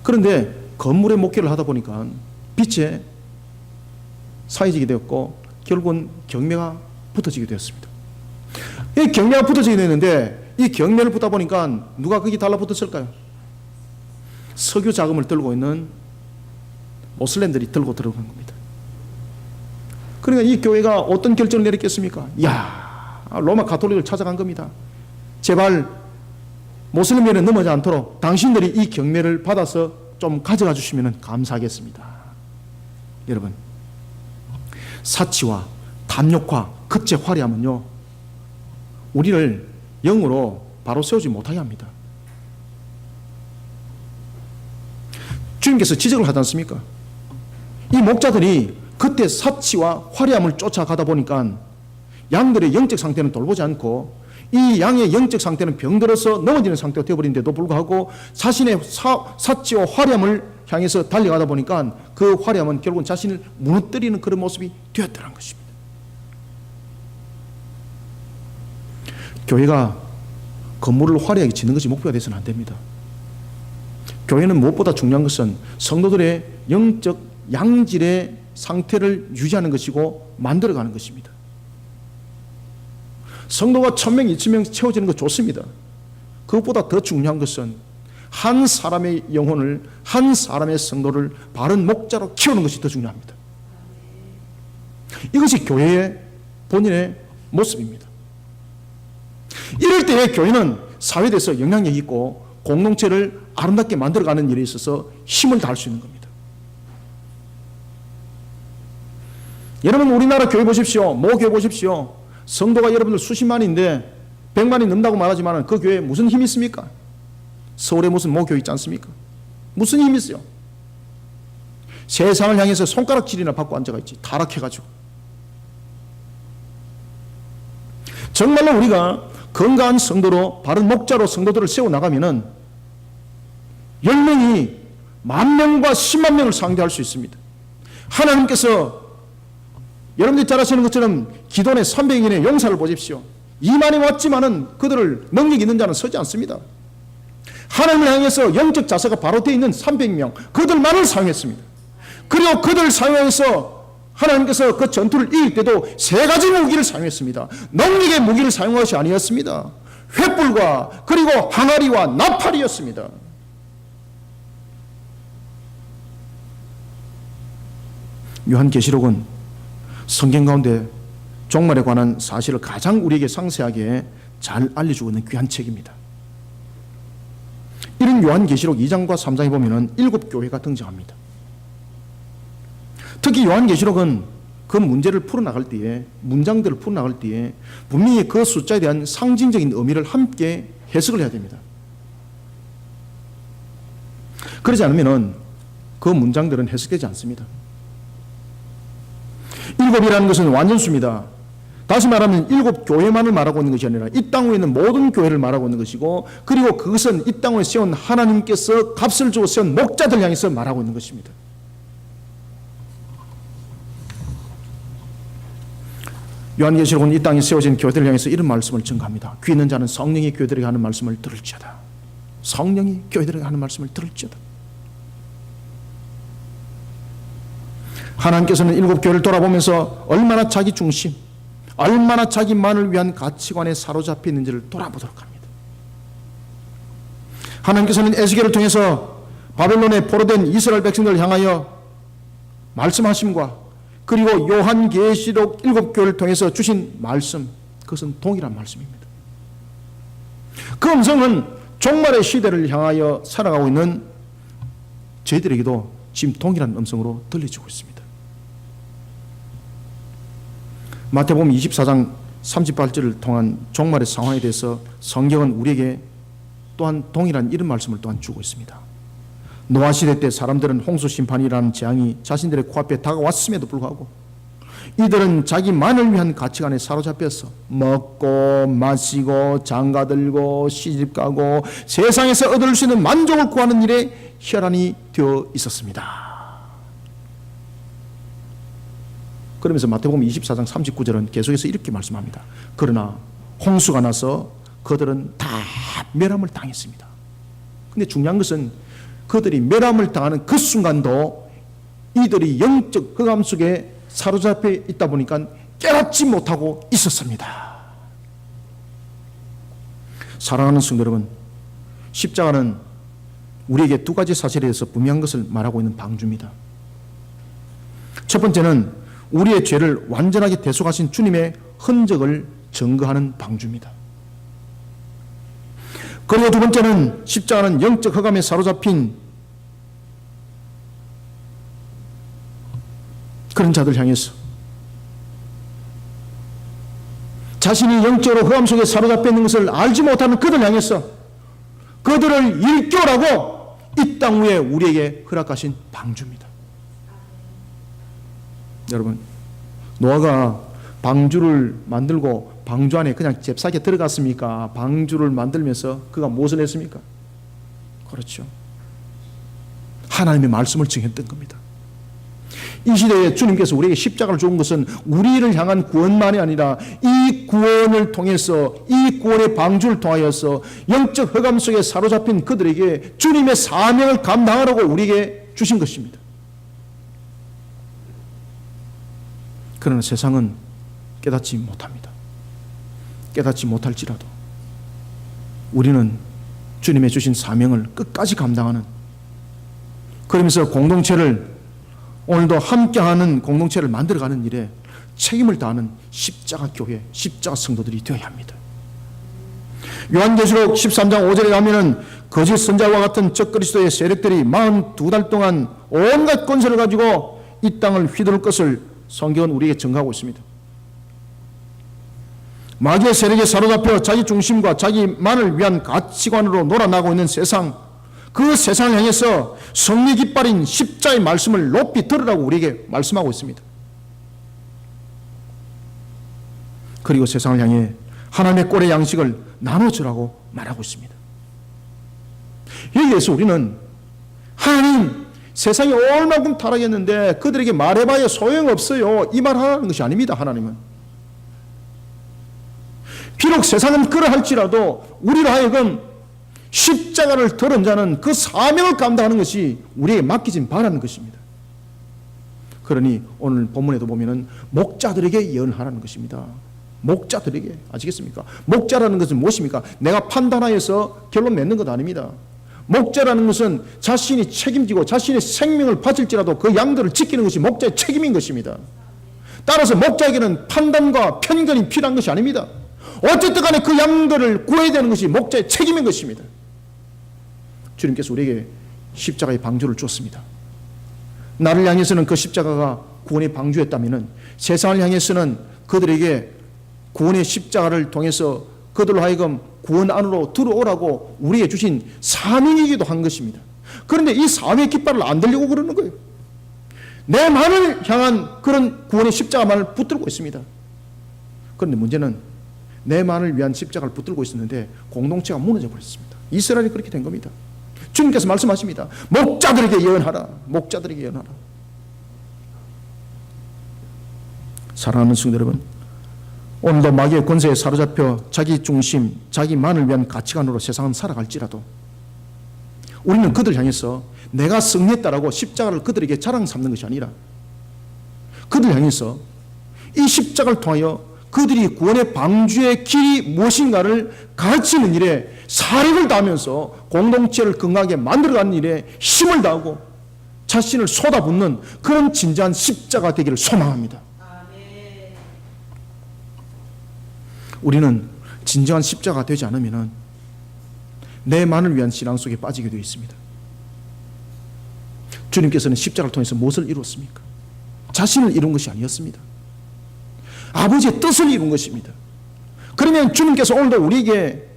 그런데 건물의 목회를 하다 보니까 빛에 사해지게 되었고 결국은 경매가 붙어지게 되었습니다. 이 경매가 붙어지게 되는데 이 경매를 붙다 보니까 누가 거기 달라붙었을까요? 석유 자금을 들고 있는 모슬렘들이 들고 들어간 겁니다. 그러니까 이 교회가 어떤 결정을 내렸겠습니까? 이야, 로마 가톨릭을 찾아간 겁니다. 제발 모슬렘에는 넘어지 않도록 당신들이 이 경매를 받아서 좀 가져가 주시면 감사하겠습니다. 여러분, 사치와 탐욕과 겉의 화려함은요, 우리를 영으로 바로 세우지 못하게 합니다. 주님께서 지적을 하지 않습니까? 이 목자들이 그때 사치와 화려함을 쫓아가다 보니까 양들의 영적 상태는 돌보지 않고 이 양의 영적 상태는 병들어서 넘어지는 상태가 되어버린데도 불구하고 자신의 사치와 화려함을 향해서 달려가다 보니까 그 화려함은 결국은 자신을 무너뜨리는 그런 모습이 되었더라는 것입니다. 교회가 건물을 화려하게 짓는 것이 목표가 되어서는 안 됩니다. 교회는 무엇보다 중요한 것은 성도들의 영적 양질의 상태를 유지하는 것이고 만들어가는 것입니다. 성도가 1000명, 2000명 채워지는 것 좋습니다. 그것보다 더 중요한 것은 한 사람의 영혼을, 한 사람의 성도를 바른 목자로 키우는 것이 더 중요합니다. 이것이 교회의 본인의 모습입니다. 이럴 때에 교회는 사회에서 영향력이 있고 공동체를 아름답게 만들어가는 일에 있어서 힘을 다할 수 있는 겁니다. 여러분, 우리나라 교회 보십시오. 모 교회 보십시오. 성도가 여러분들 수십만인데 100만이 넘는다고 말하지만 그 교회에 무슨 힘이 있습니까? 서울에 무슨 모 교회 있지 않습니까? 무슨 힘이 있어요? 세상을 향해서 손가락질이나 받고 앉아가 있지. 타락해가지고. 정말로 우리가 건강한 성도로 바른 목자로 성도들을 세워나가면은 10명이 10,000명과 10만 명을 상대할 수 있습니다. 하나님께서 여러분들이 잘 아시는 것처럼 기돈의 300인의 용사를 보십시오. 2만이 왔지만은 그들을 능력 있는 자는 서지 않습니다. 하나님을 향해서 영적 자세가 바로 되어 있는 300명, 그들만을 사용했습니다. 그리고 그들을 사용해서 하나님께서 그 전투를 이길 때도 3가지 무기를 사용했습니다. 능력의 무기를 사용한 것이 아니었습니다. 횃불과 그리고 항아리와 나팔이었습니다. 요한계시록은 성경 가운데 종말에 관한 사실을 가장 우리에게 상세하게 잘 알려주고 있는 귀한 책입니다. 이런 요한계시록 2장과 3장에 보면은 7교회가 등장합니다. 특히 요한계시록은 그 문제를 풀어나갈 때에, 문장들을 풀어나갈 때에 분명히 그 숫자에 대한 상징적인 의미를 함께 해석을 해야 됩니다. 그러지 않으면 그 문장들은 해석되지 않습니다. 7이라는 것은 완전수입니다. 다시 말하면 7교회만을 말하고 있는 것이 아니라 이 땅 위에 있는 모든 교회를 말하고 있는 것이고, 그리고 그것은 이 땅 위에 세운 하나님께서 값을 주고 세운 목자들 향해서 말하고 있는 것입니다. 요한계시록은 이 땅에 세워진 교회들을 향해서 이런 말씀을 증가합니다. 귀 있는 자는 성령이 교회들에게 하는 말씀을 들을지어다. 성령이 교회들에게 하는 말씀을 들을지어다. 하나님께서는 7교회를 돌아보면서 얼마나 자기 중심, 얼마나 자기만을 위한 가치관에 사로잡혀 있는지를 돌아보도록 합니다. 하나님께서는 에스겔을 통해서 바벨론에 포로된 이스라엘 백성들을 향하여 말씀하심과 그리고 요한계시록 7교회를 통해서 주신 말씀, 그것은 동일한 말씀입니다. 그 음성은 종말의 시대를 향하여 살아가고 있는 저희들에게도 지금 동일한 음성으로 들려지고 있습니다. 마태복음 24장 38절을 통한 종말의 상황에 대해서 성경은 우리에게 또한 동일한 이런 말씀을 또한 주고 있습니다. 노아 시대 때 사람들은 홍수 심판이라는 재앙이 자신들의 코앞에 다가왔음에도 불구하고 이들은 자기만을 위한 가치관에 사로잡혀서 먹고 마시고 장가들고 시집가고 세상에서 얻을 수 있는 만족을 구하는 일에 혈안이 되어 있었습니다. 그러면서 마태복음 24장 39절은 계속해서 이렇게 말씀합니다. 그러나 홍수가 나서 그들은 다 멸함을 당했습니다. 근데 중요한 것은 그들이 멸함을 당하는 그 순간도 이들이 영적 흑암 속에 사로잡혀 있다 보니까 깨닫지 못하고 있었습니다. 사랑하는 성도 여러분, 십자가는 우리에게 두 가지 사실에 대해서 분명한 것을 말하고 있는 방주입니다. 첫 번째는 우리의 죄를 완전하게 대속하신 주님의 흔적을 증거하는 방주입니다. 그리고 두 번째는 십자가는 영적 흑암에 사로잡힌 그런 자들 향해서 자신이 영적으로 흑암 속에 사로잡혀 있는 것을 알지 못하는 그들 향해서 그들을 일교라고 이 땅 위에 우리에게 허락하신 방주입니다. 여러분, 노아가 방주를 만들고 방주 안에 그냥 잽싸게 들어갔습니까? 방주를 만들면서 그가 무엇을 했습니까? 그렇죠. 하나님의 말씀을 증했던 겁니다. 이 시대에 주님께서 우리에게 십자가를 준 것은 우리를 향한 구원만이 아니라 이 구원을 통해서 이 구원의 방주를 통하여서 영적 흑암 속에 사로잡힌 그들에게 주님의 사명을 감당하라고 우리에게 주신 것입니다. 그러나 세상은 깨닫지 못합니다. 깨닫지 못할지라도 우리는 주님의 주신 사명을 끝까지 감당하는, 그러면서 공동체를 오늘도 함께하는 공동체를 만들어가는 일에 책임을 다하는 십자가 교회, 십자가 성도들이 되어야 합니다. 요한계시록 13장 5절에 가면은 거짓 선자와 같은 적그리스도의 세력들이 42달 동안 온갖 권세를 가지고 이 땅을 휘두를 것을 성경은 우리에게 증가하고 있습니다. 마귀의 세력에 사로잡혀 자기 중심과 자기만을 위한 가치관으로 놀아나고 있는 세상, 그 세상을 향해서 승리 깃발인 십자의 말씀을 높이 들으라고 우리에게 말씀하고 있습니다. 그리고 세상을 향해 하나님의 꼴의 양식을 나눠주라고 말하고 있습니다. 여기에서 우리는 하나님, 세상이 얼마큼 타락했는데 그들에게 말해봐야 소용없어요, 이 말 하는 것이 아닙니다. 하나님은 비록 세상은 그러할지라도 우리로 하여금 십자가를 들은 자는 그 사명을 감당하는 것이 우리에게 맡기진 바라는 것입니다. 그러니 오늘 본문에도 보면은 목자들에게 예언하라는 것입니다. 목자들에게, 아시겠습니까? 목자라는 것은 무엇입니까? 내가 판단하여서 결론 맺는 것 아닙니다. 목자라는 것은 자신이 책임지고 자신의 생명을 바칠지라도 그 양들을 지키는 것이 목자의 책임인 것입니다. 따라서 목자에게는 판단과 편견이 필요한 것이 아닙니다. 어쨌든 간에 그 양들을 구해야 되는 것이 목자의 책임인 것입니다. 주님께서 우리에게 십자가의 방주를 줬습니다. 나를 향해서는 그 십자가가 구원의 방주였다면 세상을 향해서는 그들에게 구원의 십자가를 통해서 그들로 하여금 구원 안으로 들어오라고 우리에게 주신 사명이기도 한 것입니다. 그런데 이 사명의 깃발을 안 들려고 그러는 거예요. 내만을 향한 그런 구원의 십자가만을 붙들고 있습니다. 그런데 문제는 내만을 위한 십자가를 붙들고 있었는데 공동체가 무너져 버렸습니다. 이스라엘이 그렇게 된 겁니다. 주님께서 말씀하십니다. 목자들에게 예언하라. 목자들에게 예언하라. 사랑하는 성도 여러분, 오늘도 마귀의 권세에 사로잡혀 자기 중심, 자기만을 위한 가치관으로 세상은 살아갈지라도 우리는 그들 향해서 내가 승리했다라고 십자가를 그들에게 자랑 삼는 것이 아니라 그들 향해서 이 십자가를 통하여 그들이 구원의 방주의 길이 무엇인가를 가르치는 일에 사력을 다하면서 공동체를 건강하게 만들어가는 일에 힘을 다하고 자신을 쏟아붓는 그런 진지한 십자가 되기를 소망합니다. 우리는 진정한 십자가 되지 않으면 내만을 위한 신앙 속에 빠지게 되어 있습니다. 주님께서는 십자가를 통해서 무엇을 이루었습니까? 자신을 이룬 것이 아니었습니다. 아버지의 뜻을 이룬 것입니다. 그러면 주님께서 오늘도 우리에게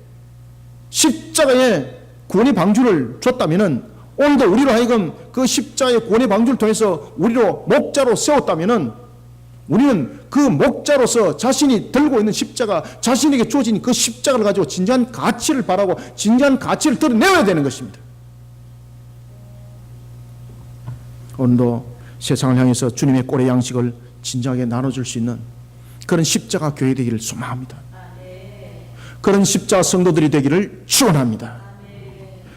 십자가의 구원의 방주를 줬다면, 오늘도 우리로 하여금 그 십자가의 구원의 방주를 통해서 우리로 목자로 세웠다면, 우리는 그 목자로서 자신이 들고 있는 십자가, 자신에게 주어진 그 십자가를 가지고 진정한 가치를 바라고 진정한 가치를 드러내야 되는 것입니다. 오늘도 세상을 향해서 주님의 꼴의 양식을 진정하게 나눠줄 수 있는 그런 십자가 교회 되기를 소망합니다. 그런 십자가 성도들이 되기를 축원합니다.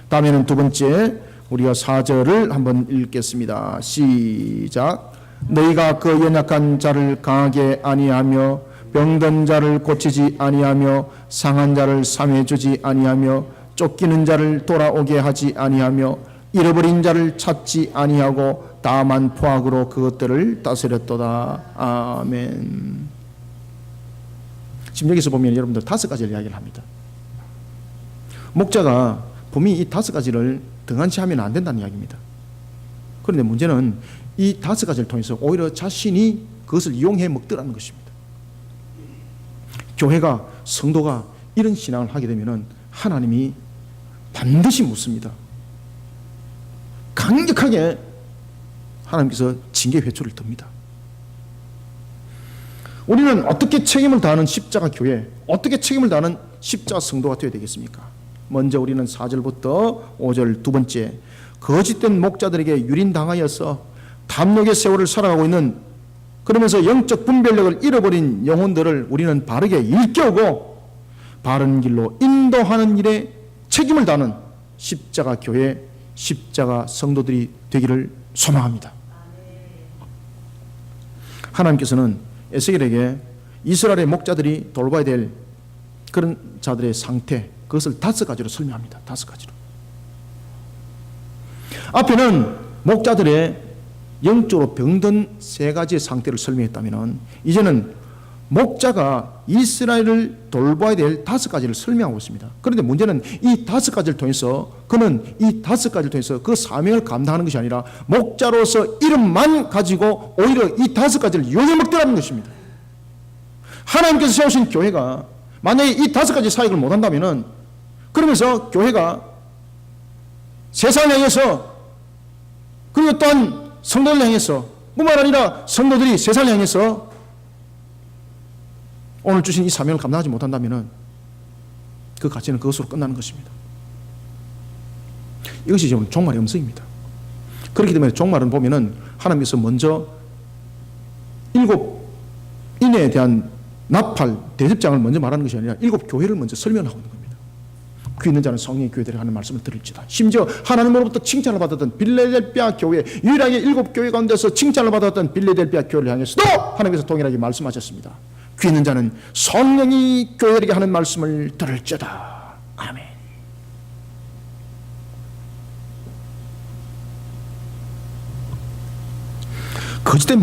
다음에는 두 번째, 우리가 4절을 한번 읽겠습니다. 시작. 너희가 그 연약한 자를 강하게 아니하며 병든 자를 고치지 아니하며 상한 자를 삼해주지 아니하며 쫓기는 자를 돌아오게 하지 아니하며 잃어버린 자를 찾지 아니하고 다만 포악으로 그것들을 다스렸도다. 아멘. 지금 여기서 보면 여러분들 5가지를 이야기를 합니다. 목자가 분명히 이 5가지를 등한시 하면 안 된다는 이야기입니다. 그런데 문제는 이 5가지를 통해서 오히려 자신이 그것을 이용해 먹더라는 것입니다. 교회가, 성도가 이런 신앙을 하게 되면 하나님이 반드시 묻습니다. 강력하게 하나님께서 징계 회초를 듭니다. 우리는 어떻게 책임을 다하는 십자가 교회, 어떻게 책임을 다하는 십자가 성도가 되어야 되겠습니까? 먼저 우리는 4절부터 5절 두 번째, 거짓된 목자들에게 유린당하여서 탐욕의 세월을 살아가고 있는, 그러면서 영적 분별력을 잃어버린 영혼들을 우리는 바르게 일깨우고 바른 길로 인도하는 일에 책임을 다하는 십자가 교회, 십자가 성도들이 되기를 소망합니다. 하나님께서는 에스겔에게 이스라엘의 목자들이 돌봐야 될 그런 자들의 상태, 그것을 5가지로 설명합니다. 5가지로. 앞에는 목자들의 영적으로 병든 3가지의 상태를 설명했다면, 이제는 목자가 이스라엘을 돌봐야 될 5가지를 설명하고 있습니다. 그런데 문제는 이 5가지를 통해서, 그는 이 5가지를 통해서 그 사명을 감당하는 것이 아니라 목자로서 이름만 가지고 오히려 이 5가지를 이용해 먹더라는 것입니다. 하나님께서 세우신 교회가 만약에 이 5가지 사역을 못한다면, 그러면서 교회가 세상을 향해서, 그리고 또한 성도를 향해서, 뿐만 아니라 성도들이 세상을 향해서 오늘 주신 이 사명을 감당하지 못한다면 그 가치는 그것으로 끝나는 것입니다. 이것이 지금 종말의 음성입니다. 그렇기 때문에 종말은 보면은 하나님께서 먼저 7인에 대한 나팔 대접장을 먼저 말하는 것이 아니라 7교회를 먼저 설명하고 있는 겁니다. 귀 있는 자는 성령의 교회들이 하는 말씀을 들을지다. 심지어 하나님으로부터 칭찬을 받았던 빌레델비아 교회, 유일하게 7교회 가운데서 칭찬을 받았던 빌레델비아 교회를 향해서도 하나님께서 동일하게 말씀하셨습니다. 귀 있는 자는 성령이 교회들에게 하는 말씀을 들을지어다. 아멘. 거짓된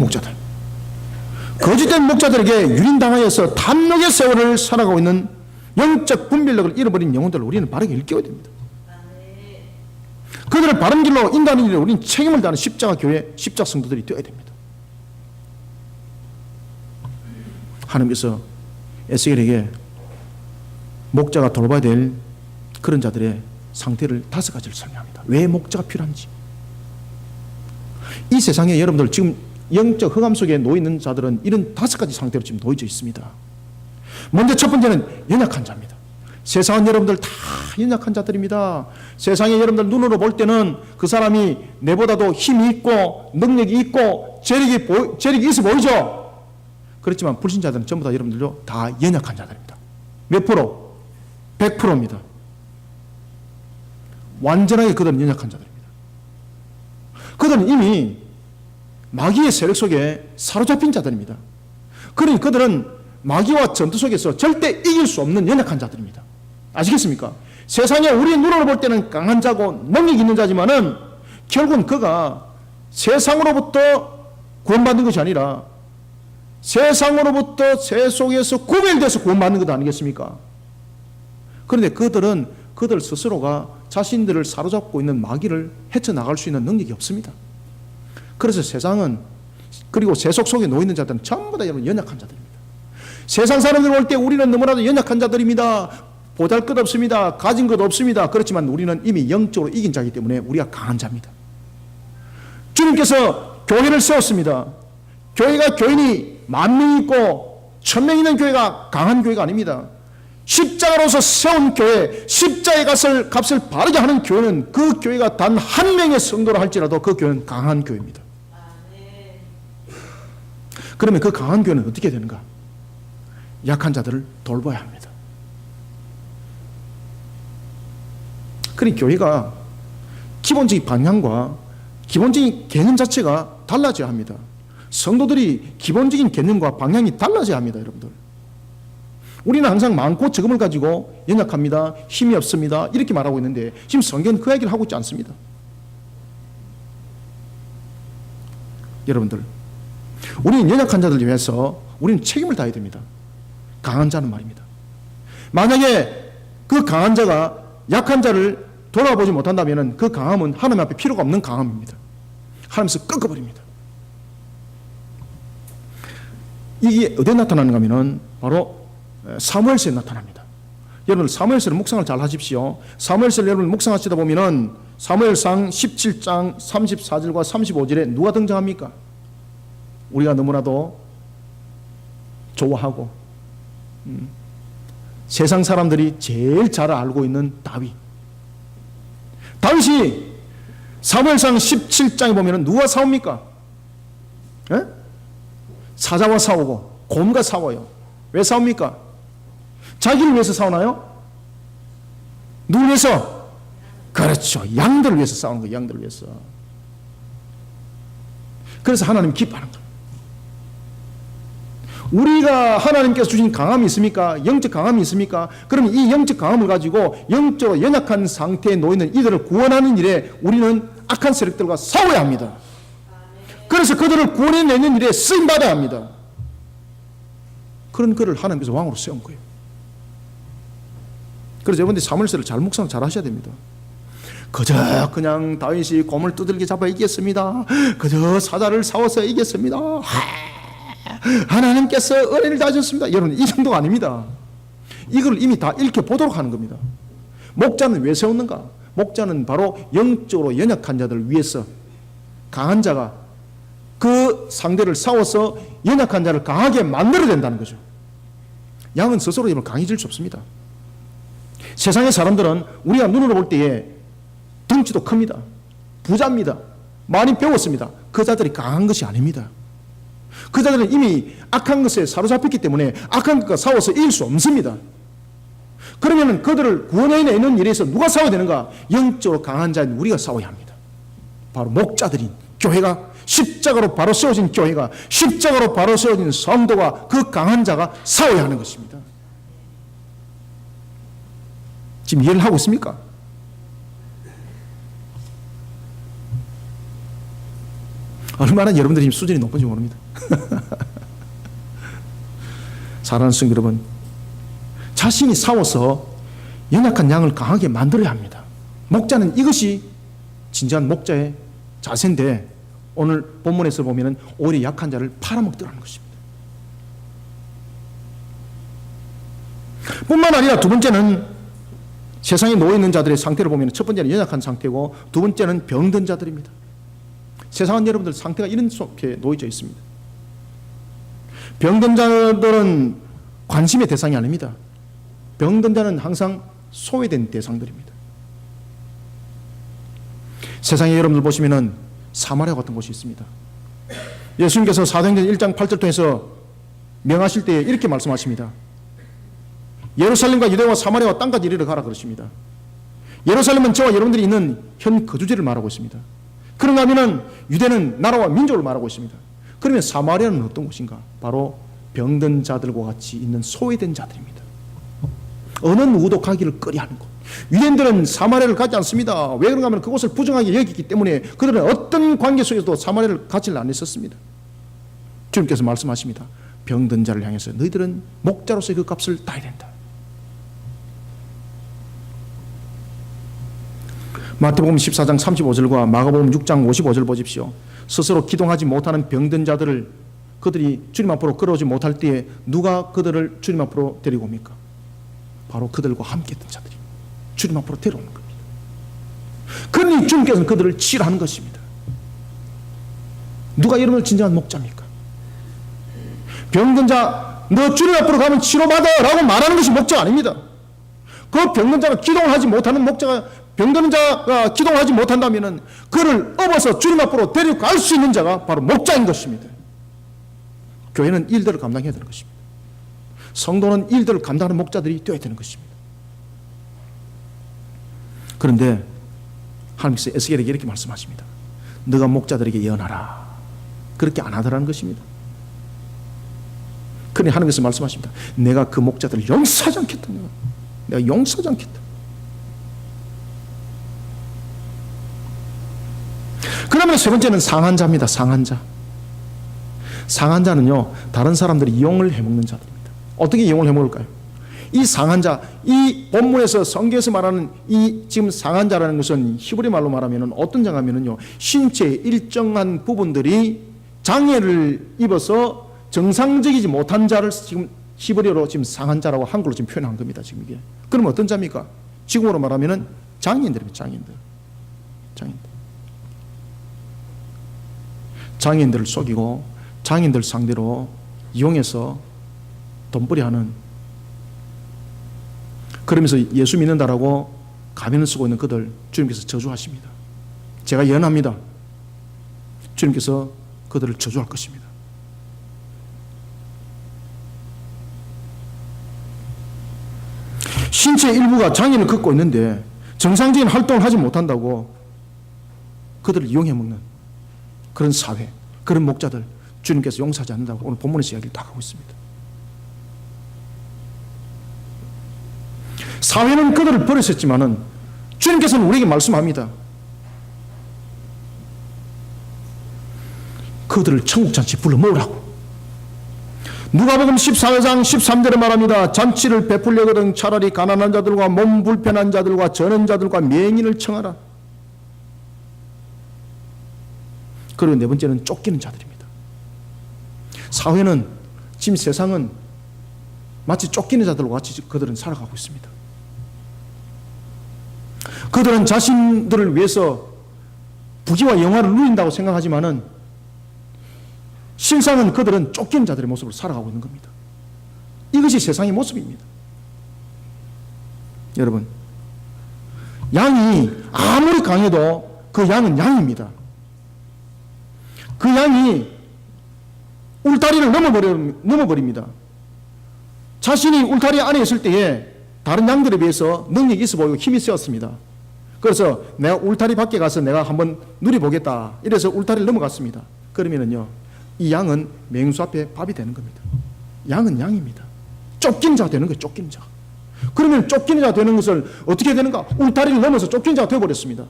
목자들에게 유린당하여서 탐욕의 세월을 살아가고 있는 영적 분별력을 잃어버린 영혼들을 우리는 바르게 일깨워야 됩니다. 그들을 바른 길로 인도하는 일에 우리는 책임을 다하는 십자가 교회, 십자가 성도들이 되어야 됩니다. 하나님께서 에스겔에게 목자가 돌봐야 될 그런 자들의 상태를 5가지를 설명합니다. 왜 목자가 필요한지. 이 세상에 여러분들 지금 영적 흑암 속에 놓여있는 자들은 이런 5가지 상태로 지금 놓여져 있습니다. 먼저 첫 번째는 연약한 자입니다. 세상은 여러분들 다 연약한 자들입니다. 세상에 여러분들 눈으로 볼 때는 그 사람이 내보다도 힘이 있고 능력이 있고 재력이 있어 보이죠. 그렇지만 불신자들은 전부 다 여러분들도 다 연약한 자들입니다. 몇 프로? 100%입니다. 완전하게 그들은 연약한 자들입니다. 그들은 이미 마귀의 세력 속에 사로잡힌 자들입니다. 그러니 그들은 마귀와 전투 속에서 절대 이길 수 없는 연약한 자들입니다. 아시겠습니까? 세상에 우리의 눈으로 볼 때는 강한 자고 능력 있는 자지만은 결국은 그가 세상으로부터 구원받는 것이 아니라 세상으로부터 세 속에서 구별돼서 구원받는 것 아니겠습니까? 그런데 그들은 그들 스스로가 자신들을 사로잡고 있는 마귀를 헤쳐나갈 수 있는 능력이 없습니다. 그래서 세상은, 그리고 세속 속에 놓여있는 자들은 전부 다 여러분 연약한 자들입니다. 세상 사람들 볼 때 우리는 너무나도 연약한 자들입니다. 보잘것없습니다. 가진 것 없습니다. 그렇지만 우리는 이미 영적으로 이긴 자이기 때문에 우리가 강한 자입니다. 주님께서 교회를 세웠습니다. 교회가 교인이 10,000명 있고 1,000명 있는 교회가 강한 교회가 아닙니다. 십자가로서 세운 교회, 십자가의 값을 바르게 하는 교회는 그 교회가 단 한 명의 성도라 할지라도 그 교회는 강한 교회입니다. 그러면 그 강한 교회는 어떻게 되는가? 약한 자들을 돌봐야 합니다. 그러니 교회가 기본적인 방향과 기본적인 개념 자체가 달라져야 합니다. 성도들이 기본적인 개념과 방향이 달라져야 합니다, 여러분들. 우리는 항상 많고 적음을 가지고 연약합니다, 힘이 없습니다 이렇게 말하고 있는데 지금 성경은 그 얘기를 하고 있지 않습니다. 여러분들, 우리는 연약한 자들을 위해서 우리는 책임을 다해야 됩니다. 강한 자는 말입니다. 만약에 그 강한 자가 약한 자를 돌아보지 못한다면 그 강함은 하나님 앞에 필요가 없는 강함입니다. 하나님께서 꺾어버립니다. 이게 어디에 나타나는가 하면 바로 사무엘서에 나타납니다. 여러분 사무엘서를 묵상을 잘 하십시오. 사무엘서를 여러분 묵상하시다 보면은 사무엘상 17장 34절과 35절에 누가 등장합니까? 우리가 너무나도 좋아하고 세상 사람들이 제일 잘 알고 있는 다윗. 다윗이 사무엘상 17장에 보면은 누가 싸웁니까? 에? 사자와 싸우고 곰과 싸워요. 왜 싸웁니까? 자기를 위해서 싸우나요? 누굴 위해서? 그렇죠. 양들을 위해서 싸우는 거예요. 양들을 위해서. 그래서 하나님 기뻐하는 거예요. 우리가 하나님께서 주신 강함이 있습니까? 영적 강함이 있습니까? 그러면 이 영적 강함을 가지고 영적으로 연약한 상태에 놓이는 이들을 구원하는 일에 우리는 악한 세력들과 싸워야 합니다. 그래서 그들을 구원해내는 일에 쓰임받아야 합니다. 그런 그를 하나님께서 왕으로 세운 거예요. 그래서 여러분들이 사무엘서를 잘 묵상 잘 하셔야 됩니다. 그저 그냥 다윗이 곰을 두들겨 잡아 이겼습니다. 그저 사자를 싸워서 이겼습니다. 하나님께서 은혜를 다하셨습니다. 여러분 이 정도가 아닙니다. 이걸 이미 다 읽혀보도록 하는 겁니다. 목자는 왜 세웠는가? 목자는 바로 영적으로 연약한 자들을 위해서 강한 자가 그 상대를 싸워서 연약한 자를 강하게 만들어야 된다는 거죠. 양은 스스로 강해질 수 없습니다. 세상의 사람들은 우리가 눈으로 볼 때에 덩치도 큽니다. 부자입니다. 많이 배웠습니다. 그 자들이 강한 것이 아닙니다. 그 자들은 이미 악한 것에 사로잡혔기 때문에 악한 것과 싸워서 이길 수 없습니다. 그러면 그들을 구원해내는 일에서 누가 싸워야 되는가? 영적으로 강한 자인 우리가 싸워야 합니다. 바로 목자들인 교회가, 십자가로 바로 세워진 교회가, 십자가로 바로 세워진 성도가, 그 강한 자가 싸워야 하는 것입니다. 지금 이해를 하고 있습니까? 얼마나 여러분들이 지금 수준이 높은지 모릅니다. 사랑하는 성도 여러분, 자신이 싸워서 연약한 양을 강하게 만들어야 합니다. 목자는 이것이 진정한 목자의 자세인데 오늘 본문에서 보면 오히려 약한 자를 팔아먹더라는 것입니다. 뿐만 아니라 두 번째는 세상에 놓여있는 자들의 상태를 보면 첫 번째는 연약한 상태고 두 번째는 병든 자들입니다. 세상은 여러분들 상태가 이런 속에 놓여져 있습니다. 병든 자들은 관심의 대상이 아닙니다. 병든 자는 항상 소외된 대상들입니다. 세상에 여러분들 보시면은 사마리아 같은 곳이 있습니다. 예수님께서 사도행전 1장 8절 통해서 명하실 때 이렇게 말씀하십니다. 예루살렘과 유대와 사마리아와 땅까지 이르러 가라 그러십니다. 예루살렘은 저와 여러분들이 있는 현 거주지를 말하고 있습니다. 그런가 하면은 유대는 나라와 민족을 말하고 있습니다. 그러면 사마리아는 어떤 곳인가? 바로 병든 자들과 같이 있는 소외된 자들입니다. 어느 누구도 가기를 꺼려하는 곳. 유대인들은 사마리아를 가지 않습니다. 왜 그런가 하면 그곳을 부정하게 여기기 때문에 그들은 어떤 관계 속에서도 사마리아를 가지를 않았었습니다. 주님께서 말씀하십니다. 병든 자를 향해서 너희들은 목자로서의 그 값을 따야 된다. 마태복음 14장 35절과 마가복음 6장 55절 보십시오. 스스로 기동하지 못하는 병든 자들을 그들이 주님 앞으로 걸어오지 못할 때에 누가 그들을 주님 앞으로 데리고 옵니까? 바로 그들과 함께 했던 자들이 주님 앞으로 데려오는 겁니다. 그러니 주님께서는 그들을 치료하는 것입니다. 누가 여러분을 진정한 목자입니까? 병든 자, 너 주님 앞으로 가면 치료받아 라고 말하는 것이 목자가 아닙니다. 그 병든 자가 기도를 하지 못하는 목자가, 병든 자가 기도를 하지 못한다면 그를 업어서 주님 앞으로 데려갈 수 있는 자가 바로 목자인 것입니다. 교회는 일들을 감당해야 되는 것입니다. 성도는 일들을 감당하는 목자들이 되어야 되는 것입니다. 그런데 하나님께서 에스겔에게 이렇게 말씀하십니다. 너가 목자들에게 예언하라. 그렇게 안 하더라는 것입니다. 그러니 하나님께서 말씀하십니다. 내가 그 목자들을 용서하지 않겠다. 내가 용서하지 않겠다. 그러면 세 번째는 상한 자입니다. 상한 자. 상한 자는요, 다른 사람들이 이용을 해먹는 자들입니다. 어떻게 이용을 해먹을까요? 이 상한 자, 이 본문에서 성경에서 말하는 이 지금 상한 자라는 것은 히브리 말로 말하면 어떤 자냐면요, 신체의 일정한 부분들이 장애를 입어서 정상적이지 못한 자를 지금 히브리어로 지금 상한 자라고 한글로 지금 표현한 겁니다. 지금 이게. 그럼 어떤 자입니까? 지금으로 말하면은 장애인들입니다. 장애인들. 장애인들을 속이고 장애인들 상대로 이용해서 돈벌이하는, 그러면서 예수 믿는다라고 가면을 쓰고 있는 그들 주님께서 저주하십니다. 제가 예언합니다. 주님께서 그들을 저주할 것입니다. 신체 일부가 장애를 갖고 있는데 정상적인 활동을 하지 못한다고 그들을 이용해 먹는 그런 사회, 그런 목자들 주님께서 용서하지 않는다고 오늘 본문에서 이야기를 다 하고 있습니다. 사회는 그들을 버렸었지만은 주님께서는 우리에게 말씀합니다. 그들을 천국 잔치 불러 모으라고. 누가복음 14장 13절에 말합니다. 잔치를 베풀려거든 차라리 가난한 자들과 몸 불편한 자들과 저는 자들과 맹인을 청하라. 그리고 네 번째는 쫓기는 자들입니다. 사회는, 지금 세상은 마치 쫓기는 자들과 같이 그들은 살아가고 있습니다. 그들은 자신들을 위해서 부귀와 영화를 누린다고 생각하지만은 실상은 그들은 쫓기는 자들의 모습으로 살아가고 있는 겁니다. 이것이 세상의 모습입니다. 여러분, 양이 아무리 강해도 그 양은 양입니다. 그 양이 울타리를 넘어버립니다. 자신이 울타리 안에 있을 때에 다른 양들에 비해서 능력이 있어 보이고 힘이 세었습니다. 그래서 내가 울타리 밖에 가서 내가 한번 누려보겠다. 이래서 울타리를 넘어갔습니다. 그러면은요, 이 양은 맹수 앞에 밥이 되는 겁니다. 양은 양입니다. 쫓긴 자 되는 거예요. 쫓긴 자. 그러면 쫓긴 자 되는 것을 어떻게 되는가? 울타리를 넘어서 쫓긴 자가 되어버렸습니다.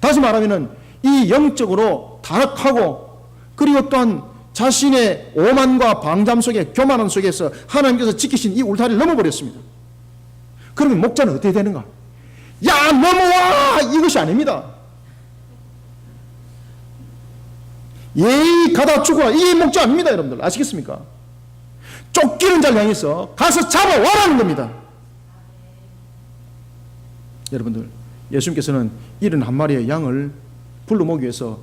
다시 말하면은 이 영적으로 타락하고, 그리고 또한 자신의 오만과 방잠 속에, 교만함 속에서 하나님께서 지키신 이 울타리를 넘어버렸습니다. 그러면 목자는 어떻게 되는가? 야, 넘어와! 이것이 아닙니다. 예의 가다 죽어라. 이게 목자 아닙니다. 여러분들 아시겠습니까? 쫓기는 자를 향해서 가서 잡아와라는 겁니다. 여러분들, 예수님께서는 71마리의 양을 불러 모으기 위해서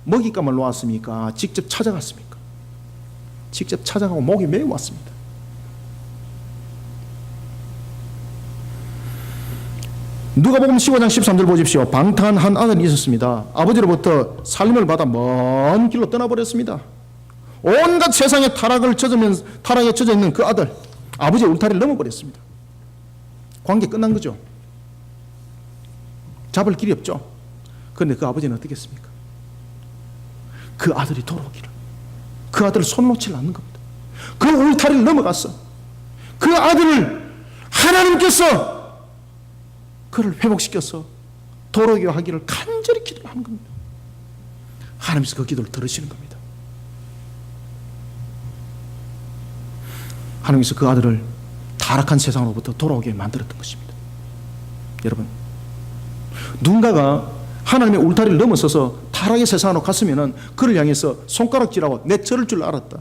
먹잇감을 놓았습니까? 직접 찾아갔습니까? 직접 찾아가고 목에 메어왔습니다. 누가복음 15장 13절 보십시오. 방탕한 한 아들이 있었습니다. 아버지로부터 살림을 받아 먼 길로 떠나버렸습니다. 온갖 세상의 타락에 젖어 있는 그 아들, 아버지의 울타리를 넘어버렸습니다. 관계 끝난 거죠. 잡을 길이 없죠. 그런데 그 아버지는 어떻게 했습니까? 그 아들이 돌아오기를, 그 아들을 손 놓지 않는 겁니다. 그 울타리를 넘어갔어. 그 아들을 하나님께서 그를 회복시켜서 돌아오게 하기를 간절히 기도하는 겁니다. 하나님께서 그 기도를 들으시는 겁니다. 하나님께서 그 아들을 타락한 세상으로부터 돌아오게 만들었던 것입니다. 여러분, 누군가가 하나님의 울타리를 넘어서서 타락의 세상으로 갔으면은 그를 향해서 손가락질하고 내 저럴 줄 알았다,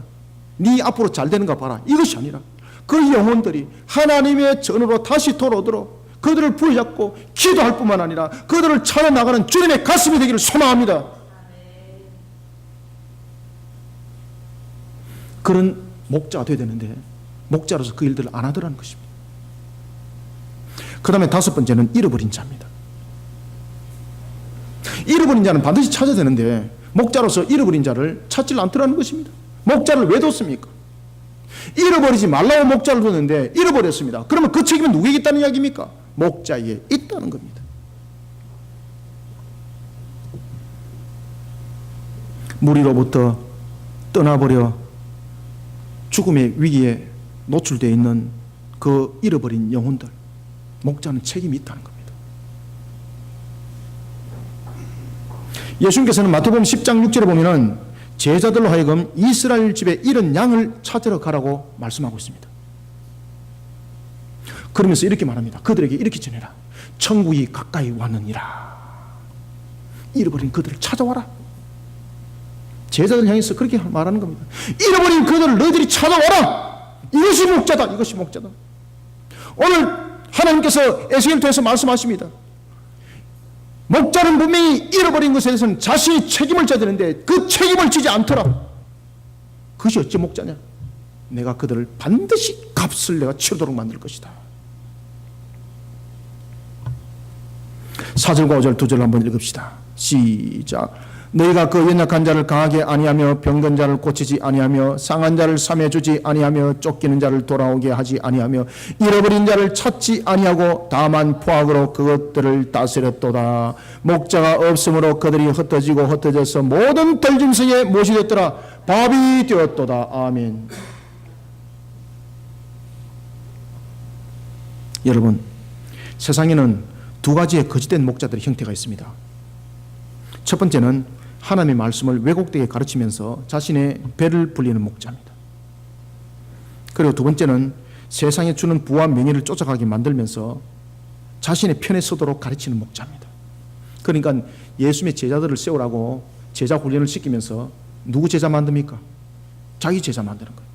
네 앞으로 잘 되는가 봐라, 이것이 아니라 그 영혼들이 하나님의 전으로 다시 돌아오도록 그들을 부여잡고 기도할 뿐만 아니라 그들을 찾아 나가는 주님의 가슴이 되기를 소망합니다. 그런 목자가 되어야 되는데 목자로서 그 일들을 안 하더라는 것입니다. 그 다음에 다섯 번째는 잃어버린 자입니다. 잃어버린 자는 반드시 찾아야 되는데 목자로서 잃어버린 자를 찾지 않더라는 것입니다. 목자를 왜 뒀습니까? 잃어버리지 말라고 목자를 뒀는데 잃어버렸습니다. 그러면 그 책임은 누구에게 있다는 이야기입니까? 목자에 있다는 겁니다. 무리로부터 떠나버려 죽음의 위기에 노출되어 있는 그 잃어버린 영혼들, 목자는 책임이 있다는 겁니다. 예수님께서는 마태복음 10장 6절에 보면은 제자들로 하여금 이스라엘 집에 잃은 양을 찾으러 가라고 말씀하고 있습니다. 그러면서 이렇게 말합니다. 그들에게 이렇게 전해라. 천국이 가까이 왔느니라. 잃어버린 그들을 찾아와라. 제자들 향해서 그렇게 말하는 겁니다. 잃어버린 그들을 너희들이 찾아와라. 이것이 목자다. 이것이 목자다. 오늘 하나님께서 에스겔 통해서 말씀하십니다. 목자는 분명히 잃어버린 것에 대해서는 자신이 책임을 져야 되는데 그 책임을 지지 않더라. 그것이 어찌 목자냐? 내가 그들을 반드시 값을 내가 치르도록 만들 것이다. 4절과 5절 2절 한번 읽읍시다. 시작. 너희가 그 연약한 자를 강하게 아니하며 병든 자를 고치지 아니하며 상한 자를 삼해주지 아니하며 쫓기는 자를 돌아오게 하지 아니하며 잃어버린 자를 찾지 아니하고 다만 포악으로 그것들을 다스렸도다. 목자가 없으므로 그들이 흩어지고 흩어져서 모든 들짐승에 못이 됐더라. 밥이 되었도다. 아멘. 여러분, 세상에는 두 가지의 거짓된 목자들의 형태가 있습니다. 첫 번째는 하나님의 말씀을 왜곡되게 가르치면서 자신의 배를 불리는 목자입니다. 그리고 두 번째는 세상에 주는 부와 명예를 쫓아가게 만들면서 자신의 편에 서도록 가르치는 목자입니다. 그러니까 예수님의 제자들을 세우라고 제자 훈련을 시키면서 누구 제자 만듭니까? 자기 제자 만드는 거예요.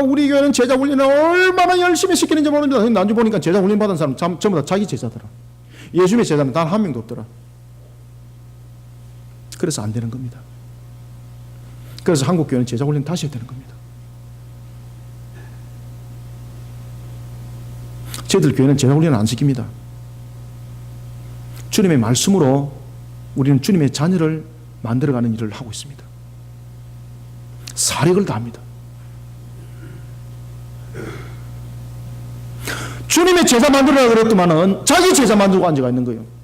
우리 교회는 제자 훈련을 얼마나 열심히 시키는지 모릅니다. 나중에 보니까 제자 훈련 받은 사람 전부 다 자기 제자더라. 예수님의 제자는 단 한 명도 없더라. 그래서 안 되는 겁니다. 그래서 한국 교회는 제자 훈련 다시 해야 되는 겁니다. 저희들 교회는 제자 훈련을 안 시킵니다. 주님의 말씀으로 우리는 주님의 자녀를 만들어가는 일을 하고 있습니다. 사력을 다합니다. 주님의 제자 만들어라 그랬더만은 자기 제자 만들고 앉아가 있는 거예요.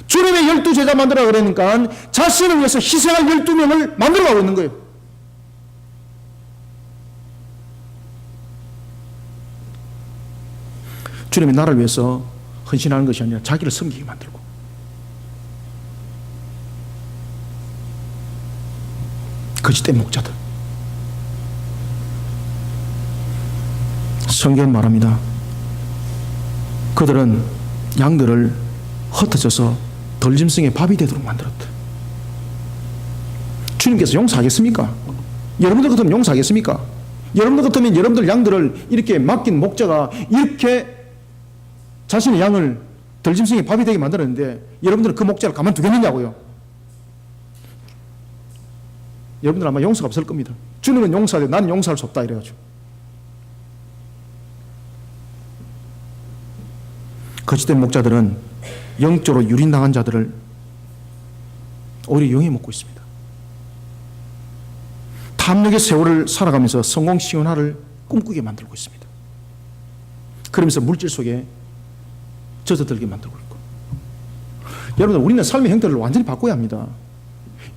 주님의 12제자 만들어라 그러니까 자신을 위해서 희생할 12명을 만들어가고 있는 거예요. 주님의 나라를 위해서 헌신하는 것이 아니라 자기를 섬기게 만들고, 거짓된 목자들. 성경은 말합니다. 그들은 양들을 흩어져서 들짐승의 밥이 되도록 만들었다. 주님께서 용서하겠습니까? 여러분들 같으면 용서하겠습니까? 여러분들 같으면 여러분들 양들을 이렇게 맡긴 목자가 이렇게 자신의 양을 들짐승의 밥이 되게 만들었는데 여러분들은 그 목자를 가만두겠느냐고요? 여러분들 아마 용서가 없을 겁니다. 주님은 용서하되 나는 용서할 수 없다 이래가지고. 거짓된 목자들은 영적으로 유린당한 자들을 오히려 영에 먹고 있습니다. 탐욕의 세월을 살아가면서 성공 시원화를 꿈꾸게 만들고 있습니다. 그러면서 물질 속에 젖어들게 만들고 있고. 여러분들, 우리는 삶의 형태를 완전히 바꿔야 합니다.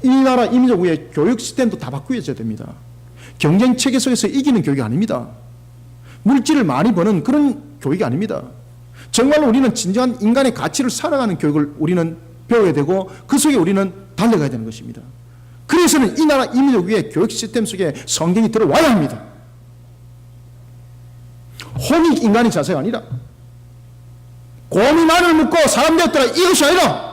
이 나라 이 민족의 교육 시스템도 다 바꿔야 됩니다. 경쟁 체계 속에서 이기는 교육이 아닙니다. 물질을 많이 버는 그런 교육이 아닙니다. 정말로 우리는 진정한 인간의 가치를 살아가는 교육을 우리는 배워야 되고 그 속에 우리는 달려가야 되는 것입니다. 그래서는 이 나라 이 민족 위에 교육 시스템 속에 성경이 들어와야 합니다. 혼이 인간의 자세가 아니라 곰이 마늘 먹고 사람 되었더라 이것이 아니라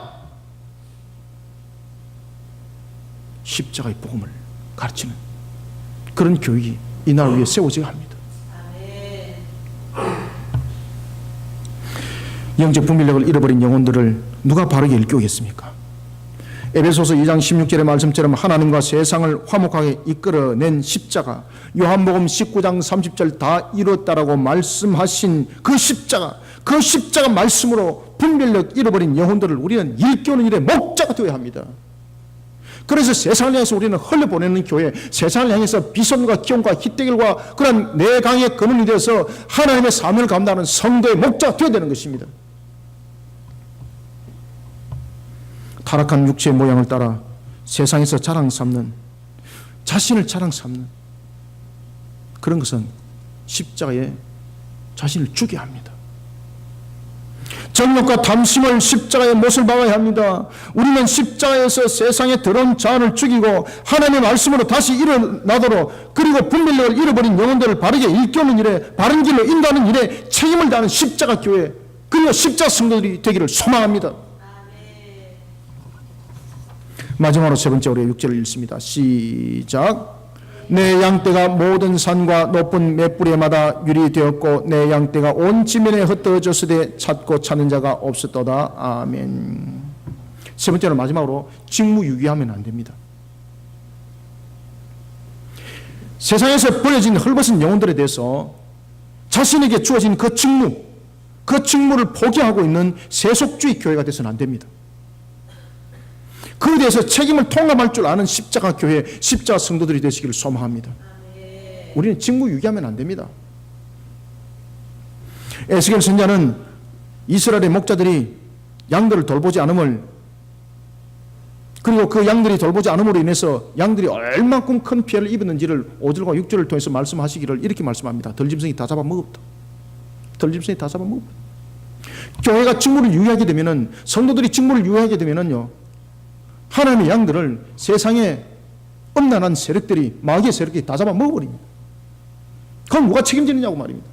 십자가의 복음을 가르치는 그런 교육이 이 나라 위에 세워져야 합니다. 영적 분별력을 잃어버린 영혼들을 누가 바르게 일깨우겠습니까? 에베소서 2장 16절의 말씀처럼 하나님과 세상을 화목하게 이끌어낸 십자가, 요한복음 19장 30절 다 이뤘다라고 말씀하신 그 십자가 말씀으로 분별력 잃어버린 영혼들을 우리는 일깨우는 일에 목자가 되어야 합니다. 그래서 세상을 향해서 우리는 흘려보내는 교회, 세상을 향해서 비선과 기용과 희대결과 그런 내강의 근원이 되어서 하나님의 사명을 감당하는 성도의 목자가 되어야 되는 것입니다. 타락한 육체의 모양을 따라 세상에서 자랑 삼는, 자신을 자랑 삼는 그런 것은 십자가에 자신을 죽여야 합니다. 정욕과 탐심을 십자가에 못을 박아야 합니다. 우리는 십자가에서 세상의 더러운 자아를 죽이고 하나님의 말씀으로 다시 일어나도록, 그리고 분별력을 잃어버린 영혼들을 바르게 일깨우는 일에, 바른 길로 인도하는 일에 책임을 다하는 십자가 교회, 그리고 십자가 성도들이 되기를 소망합니다. 마지막으로 세 번째 우리의 6절을 읽습니다. 시작. 내 양떼가 모든 산과 높은 맷뿌리마다 유리되었고 내 양떼가 온 지면에 흩어졌으되 찾고 찾는 자가 없었도다. 아멘. 세 번째로 마지막으로 직무유기하면 안 됩니다. 세상에서 버려진 헐벗은 영혼들에 대해서 자신에게 주어진 그 직무를 포기하고 있는 세속주의 교회가 되어서는 안 됩니다. 그에 대해서 책임을 통감할 줄 아는 십자가 교회, 십자가 성도들이 되시기를 소망합니다. 우리는 직무유기하면 안 됩니다. 에스겔 선지자는 이스라엘의 목자들이 양들을 돌보지 않음을, 그리고 그 양들이 돌보지 않음으로 인해서 양들이 얼만큼 큰 피해를 입었는지를 5절과 6절을 통해서 말씀하시기를 이렇게 말씀합니다. 들짐승이 다 잡아먹었다. 들짐승이 다 잡아먹었다. 교회가 직무를 유의하게 되면은, 성도들이 직무를 유의하게 되면은요, 하나님의 양들을 세상에 음란한 세력들이, 마귀의 세력들이 다 잡아 먹어버립니다. 그럼 누가 책임지느냐고 말입니다.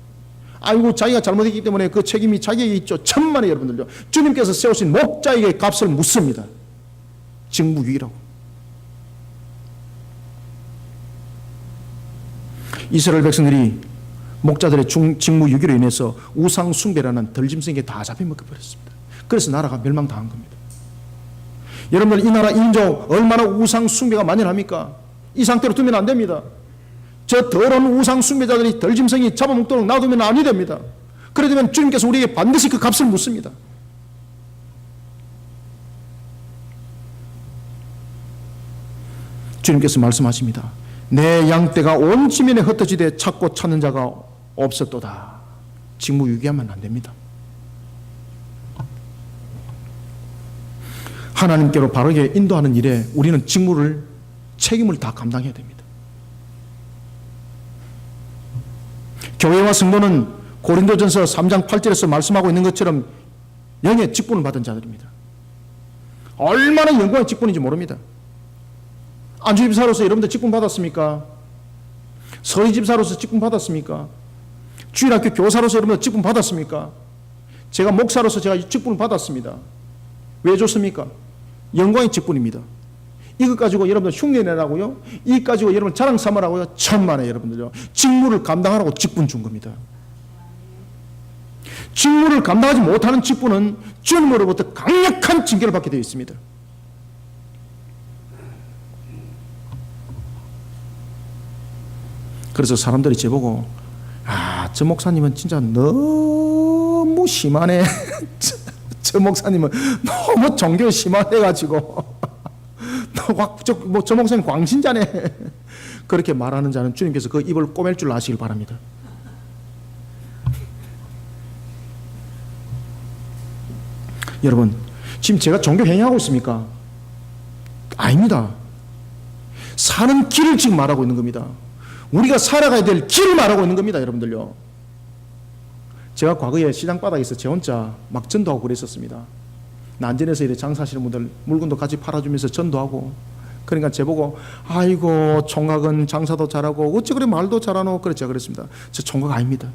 아이고, 자기가 잘못했기 때문에 그 책임이 자기에게 있죠. 천만에 여러분들요, 주님께서 세우신 목자에게 값을 묻습니다. 직무유기라고. 이스라엘 백성들이 목자들의 직무유기로 인해서 우상숭배라는 들짐승에게 다 잡혀먹혀버렸습니다. 그래서 나라가 멸망당한 겁니다. 여러분들, 이 나라 인종 얼마나 우상 숭배가 만연합니까? 이 상태로 두면 안 됩니다. 저 더러운 우상 숭배자들이 들짐승이 잡아먹도록 놔두면 아니 됩니다. 그래 되면 주님께서 우리에게 반드시 그 값을 묻습니다. 주님께서 말씀하십니다. 내 양떼가 온 지면에 흩어지되 찾고 찾는 자가 없었도다. 직무유기하면 안 됩니다. 하나님께로 바르게 인도하는 일에 우리는 책임을 다 감당해야 됩니다. 교회와 성도는 고린도전서 3장 8절에서 말씀하고 있는 것처럼 영의 직분을 받은 자들입니다. 얼마나 영광의 직분인지 모릅니다. 안주집사로서 여러분들 직분 받았습니까? 서희집사로서 직분 받았습니까? 주일학교 교사로서 여러분들 직분 받았습니까? 제가 목사로서 제가 직분을 받았습니다. 왜 줬습니까? 영광의 직분입니다. 이것 가지고 여러분들 흉내내라고요? 이것 가지고 여러분 자랑 삼으라고요? 천만에 여러분들요. 직무를 감당하라고 직분 준 겁니다. 직무를 감당하지 못하는 직분은 주님으로부터 강력한 징계를 받게 되어 있습니다. 그래서 사람들이 저보고, 저 목사님은 진짜 너무 심하네. 저 목사님은 너무 종교 심화해가지고 저 목사님 광신자네. 그렇게 말하는 자는 주님께서 그 입을 꼬맬 줄 아시길 바랍니다. 여러분, 지금 제가 종교 행위하고 있습니까? 아닙니다. 사는 길을 지금 말하고 있는 겁니다. 우리가 살아가야 될 길을 말하고 있는 겁니다. 여러분들요, 제가 과거에 시장바닥에서 제 혼자 막 전도하고 그랬었습니다. 난전에서 이렇게 장사하시는 분들 물건도 같이 팔아주면서 전도하고, 그러니까 제보고, 아이고 총각은 장사도 잘하고 어찌 그래 말도 잘하노. 그래 제가 그랬습니다. 저 총각 아닙니다.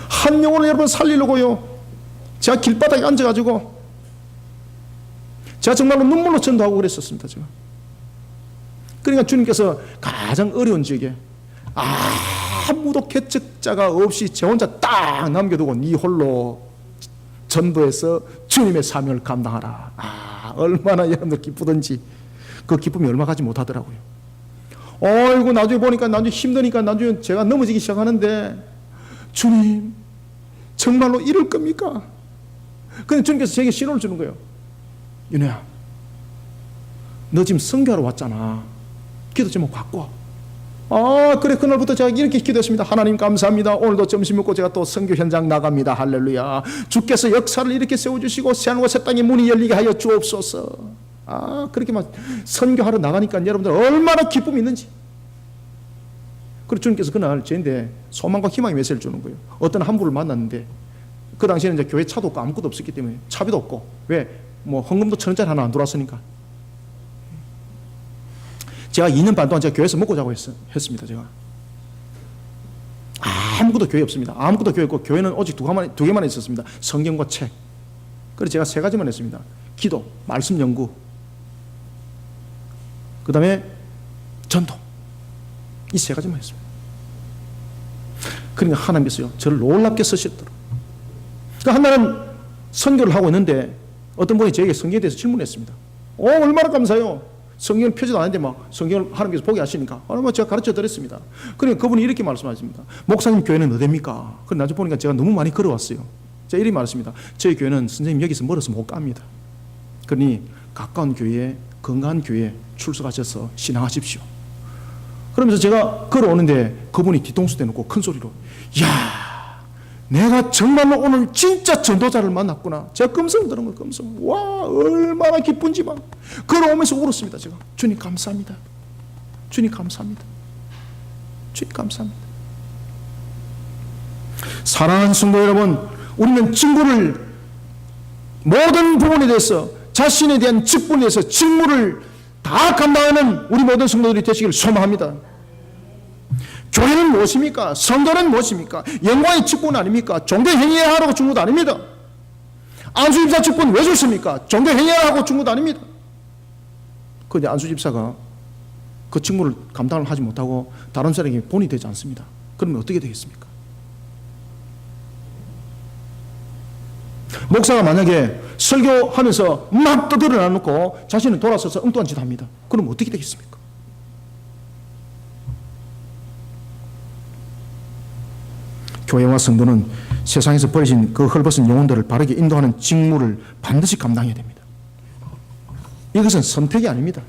한 영혼을 여러분 살리려고요, 제가 길바닥에 앉아가지고 제가 정말로 눈물로 전도하고 그랬었습니다. 제가. 그러니까 주님께서 가장 어려운 지역에 아무도 개척자가 없이 제 혼자 딱 남겨두고 네 홀로 전도해서 주님의 사명을 감당하라. 얼마나 여러분들 기쁘든지 그 기쁨이 얼마 가지 못하더라고요. 어이구 나중에 보니까 나중에 힘드니까 나중에 제가 넘어지기 시작하는데 주님 정말로 이럴 겁니까? 근데 주님께서 제게 신호를 주는 거예요. 윤혜야 너 지금 선교하러 왔잖아. 기도 제목 바꿔. 그래 그날부터 제가 이렇게 기도했습니다. 하나님 감사합니다. 오늘도 점심 먹고 제가 또 선교 현장 나갑니다. 할렐루야. 주께서 역사를 이렇게 세워주시고 새하늘과 새 땅의 문이 열리게 하여 주옵소서. 그렇게 막 선교하러 나가니까 여러분들 얼마나 기쁨이 있는지. 그리고 주님께서 그날 저한테 소망과 희망의 메시지를 주는 거예요. 어떤 한 분을 만났는데 그 당시에는 이제 교회 차도 없고 아무것도 없었기 때문에 차비도 없고 왜 뭐 헌금도 1,000원짜리 하나 안 들어왔으니까 제가 2년 반 동안 제가 교회에서 먹고 자고 했습니다. 제가 아무것도 교회 없습니다. 아무것도 교회 없고 교회는 오직 두 개만 있었습니다. 성경과 책. 그래서 제가 3가지만 했습니다. 기도, 말씀 연구, 그 다음에 전도. 이 3가지만 했습니다. 그러니까 하나님께서요 저를 놀랍게 쓰시더라고요. 그러니까 한 날은 선교를 하고 있는데 어떤 분이 저에게 성경에 대해서 질문했습니다. 얼마나 감사해요. 성경을 펴지도 않는데 막 성경을 하나님께서 보게 하시니까 제가 가르쳐 드렸습니다. 그러니까 그분이 이렇게 말씀하십니다. 목사님 교회는 어디입니까? 그럼 나중에 보니까 제가 너무 많이 걸어왔어요. 제가 이렇게 말했습니다. 저희 교회는 선생님 여기서 멀어서 못 갑니다. 그러니 가까운 교회에 건강한 교회에 출석하셔서 신앙하십시오. 그러면서 제가 걸어오는데 그분이 뒤통수 대놓고 큰 소리로 야 내가 정말로 오늘 진짜 전도자를 만났구나. 제가 금성 들은 거예요. 금성. 와 얼마나 기쁜지 막 걸어오면서 울었습니다. 제가 주님 감사합니다. 주님 감사합니다. 주님 감사합니다. 사랑하는 성도 여러분, 우리는 직무를 모든 부분에 대해서 자신에 대한 직분에 대해서 직무를 다 감당하는 우리 모든 성도들이 되시기를 소망합니다. 교회는 무엇입니까? 성도는 무엇입니까? 영광의 직분 아닙니까? 종교 행위해야 하라고 준 것도 아닙니다. 안수집사 직분 왜 줬습니까? 종교 행위해야 하고 준 것도 아닙니다. 그런데 안수집사가 그 직무를 감당을 하지 못하고 다른 사람에게 본이 되지 않습니다. 그러면 어떻게 되겠습니까? 목사가 만약에 설교하면서 막 떠들어 놔놓고 자신은 돌아서서 엉뚱한 짓 합니다. 그럼 어떻게 되겠습니까? 교회와 성도는 세상에서 버려진 그 헐벗은 영혼들을 바르게 인도하는 직무를 반드시 감당해야 됩니다. 이것은 선택이 아닙니다.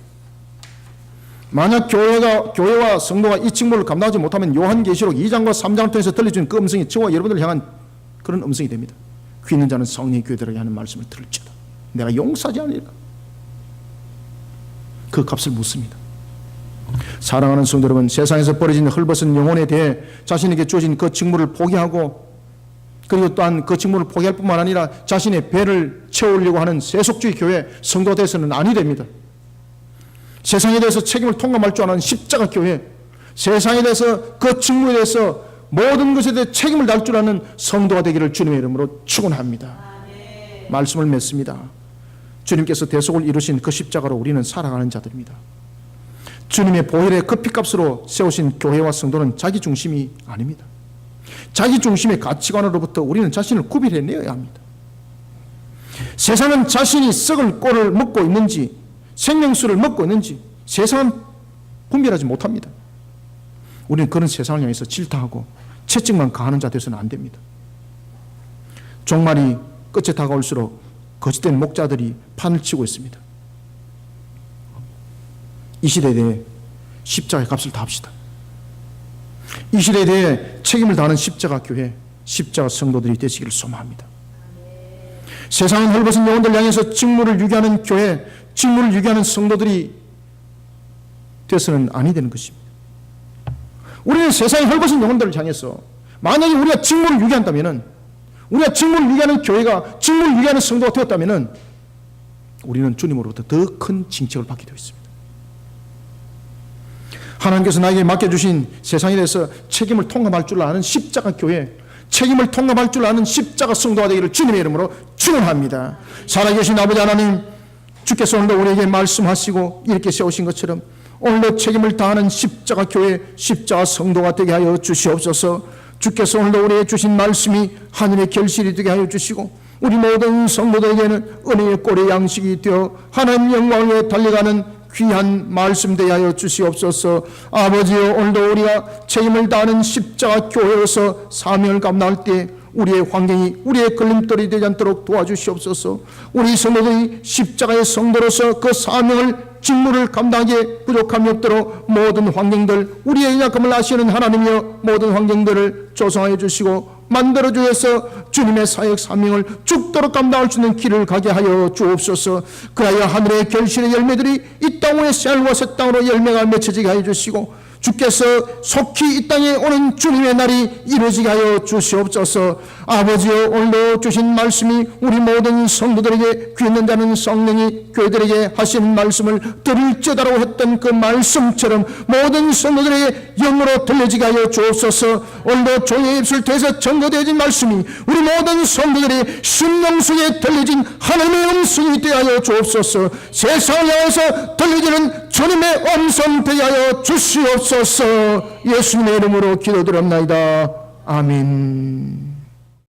만약 교회와 성도가 이 직무를 감당하지 못하면 요한계시록 2장과 3장을 통해서 들려준 그 음성이 저와 여러분들을 향한 그런 음성이 됩니다. 귀 있는 자는 성령의 교회들에게 하는 말씀을 들을지어다. 내가 용서하지 않으리라. 그 값을 묻습니다. 사랑하는 성도 여러분, 세상에서 버려진 헐벗은 영혼에 대해 자신에게 주어진 그 직무를 포기하고 그리고 또한 그 직무를 포기할 뿐만 아니라 자신의 배를 채우려고 하는 세속주의 교회 성도가 되어서는 아니 됩니다. 세상에 대해서 책임을 통감할 줄 아는 십자가 교회, 세상에 대해서 그 직무에 대해서 모든 것에 대해 책임을 다할 줄 아는 성도가 되기를 주님의 이름으로 축원합니다. 말씀을 맺습니다. 주님께서 대속을 이루신 그 십자가로 우리는 살아가는 자들입니다. 주님의 보혈의 그 피값으로 세우신 교회와 성도는 자기 중심이 아닙니다. 자기 중심의 가치관으로부터 우리는 자신을 구별해내야 합니다. 세상은 자신이 썩을 꼴을 먹고 있는지 생명수를 먹고 있는지 세상은 분별하지 못합니다. 우리는 그런 세상을 향해서 질타하고 채찍만 가하는 자 되어서는 안 됩니다. 종말이 끝에 다가올수록 거짓된 목자들이 판을 치고 있습니다. 이 시대에 대해 십자가의 값을 다합시다. 이 시대에 대해 책임을 다하는 십자가 교회, 십자가 성도들이 되시기를 소망합니다. 세상은 헐벗은 영혼들 향해서 직무를 유기하는 교회, 직무를 유기하는 성도들이 되어서는 아니 되는 것입니다. 우리는 세상의 헐벗은 영혼들을 향해서 만약에 우리가 직무를 유기한다면, 우리가 직무를 유기하는 교회가 직무를 유기하는 성도가 되었다면 우리는 주님으로부터 더 큰 징책을 받게 되어 있습니다. 하나님께서 나에게 맡겨주신 세상에 대해서 책임을 통감할 줄 아는 십자가 교회, 책임을 통감할 줄 아는 십자가 성도가 되기를 주님의 이름으로 축원합니다. 살아계신 아버지 하나님, 주께서 오늘도 우리에게 말씀하시고 이렇게 세우신 것처럼 오늘도 책임을 다하는 십자가 교회, 십자가 성도가 되게 하여 주시옵소서. 주께서 오늘도 우리에게 주신 말씀이 하늘의 결실이 되게 하여 주시고 우리 모든 성도들에게는 은혜의 꼴의 양식이 되어 하나님 영광을 위해 달려가는 귀한 말씀 되게 하여 주시옵소서. 아버지여, 오늘도 우리가 책임을 다하는 십자가 교회에서 사명을 감당할 때 우리의 환경이 우리의 걸림돌이 되지 않도록 도와주시옵소서. 우리 성도들이 십자가의 성도로서 그 사명을 직무를 감당하기에 부족함이 없도록 모든 환경들, 우리의 약함을 아시는 하나님이여 모든 환경들을 조성하여 주시고 만들어 주셔서 주님의 사역 사명을 죽도록 감당할 수 있는 길을 가게 하여 주옵소서. 그하여 하늘의 결실의 열매들이 이 땅의 씨알과 새 땅으로 열매가 맺혀지게 하여 주시고 주께서 속히 이 땅에 오는 주님의 날이 이루어지게 하여 주시옵소서. 아버지여, 오늘도 주신 말씀이 우리 모든 성도들에게 귀 있는 자는 성령이 교회들에게 하시는 말씀을 들을지어다라고 했던 그 말씀처럼 모든 성도들에게 영으로 들려지게 하여 주옵소서. 오늘도 종의 입술 통해서 전거되어진 말씀이 우리 모든 성도들의 심령 속에 들려진 하나님의 음성이 되게 하여 주옵소서. 세상을 향해서 들려지는 주님의 음성 되게 하여 주시옵소서. 예수님의 이름으로 기도드립나이다. 아멘.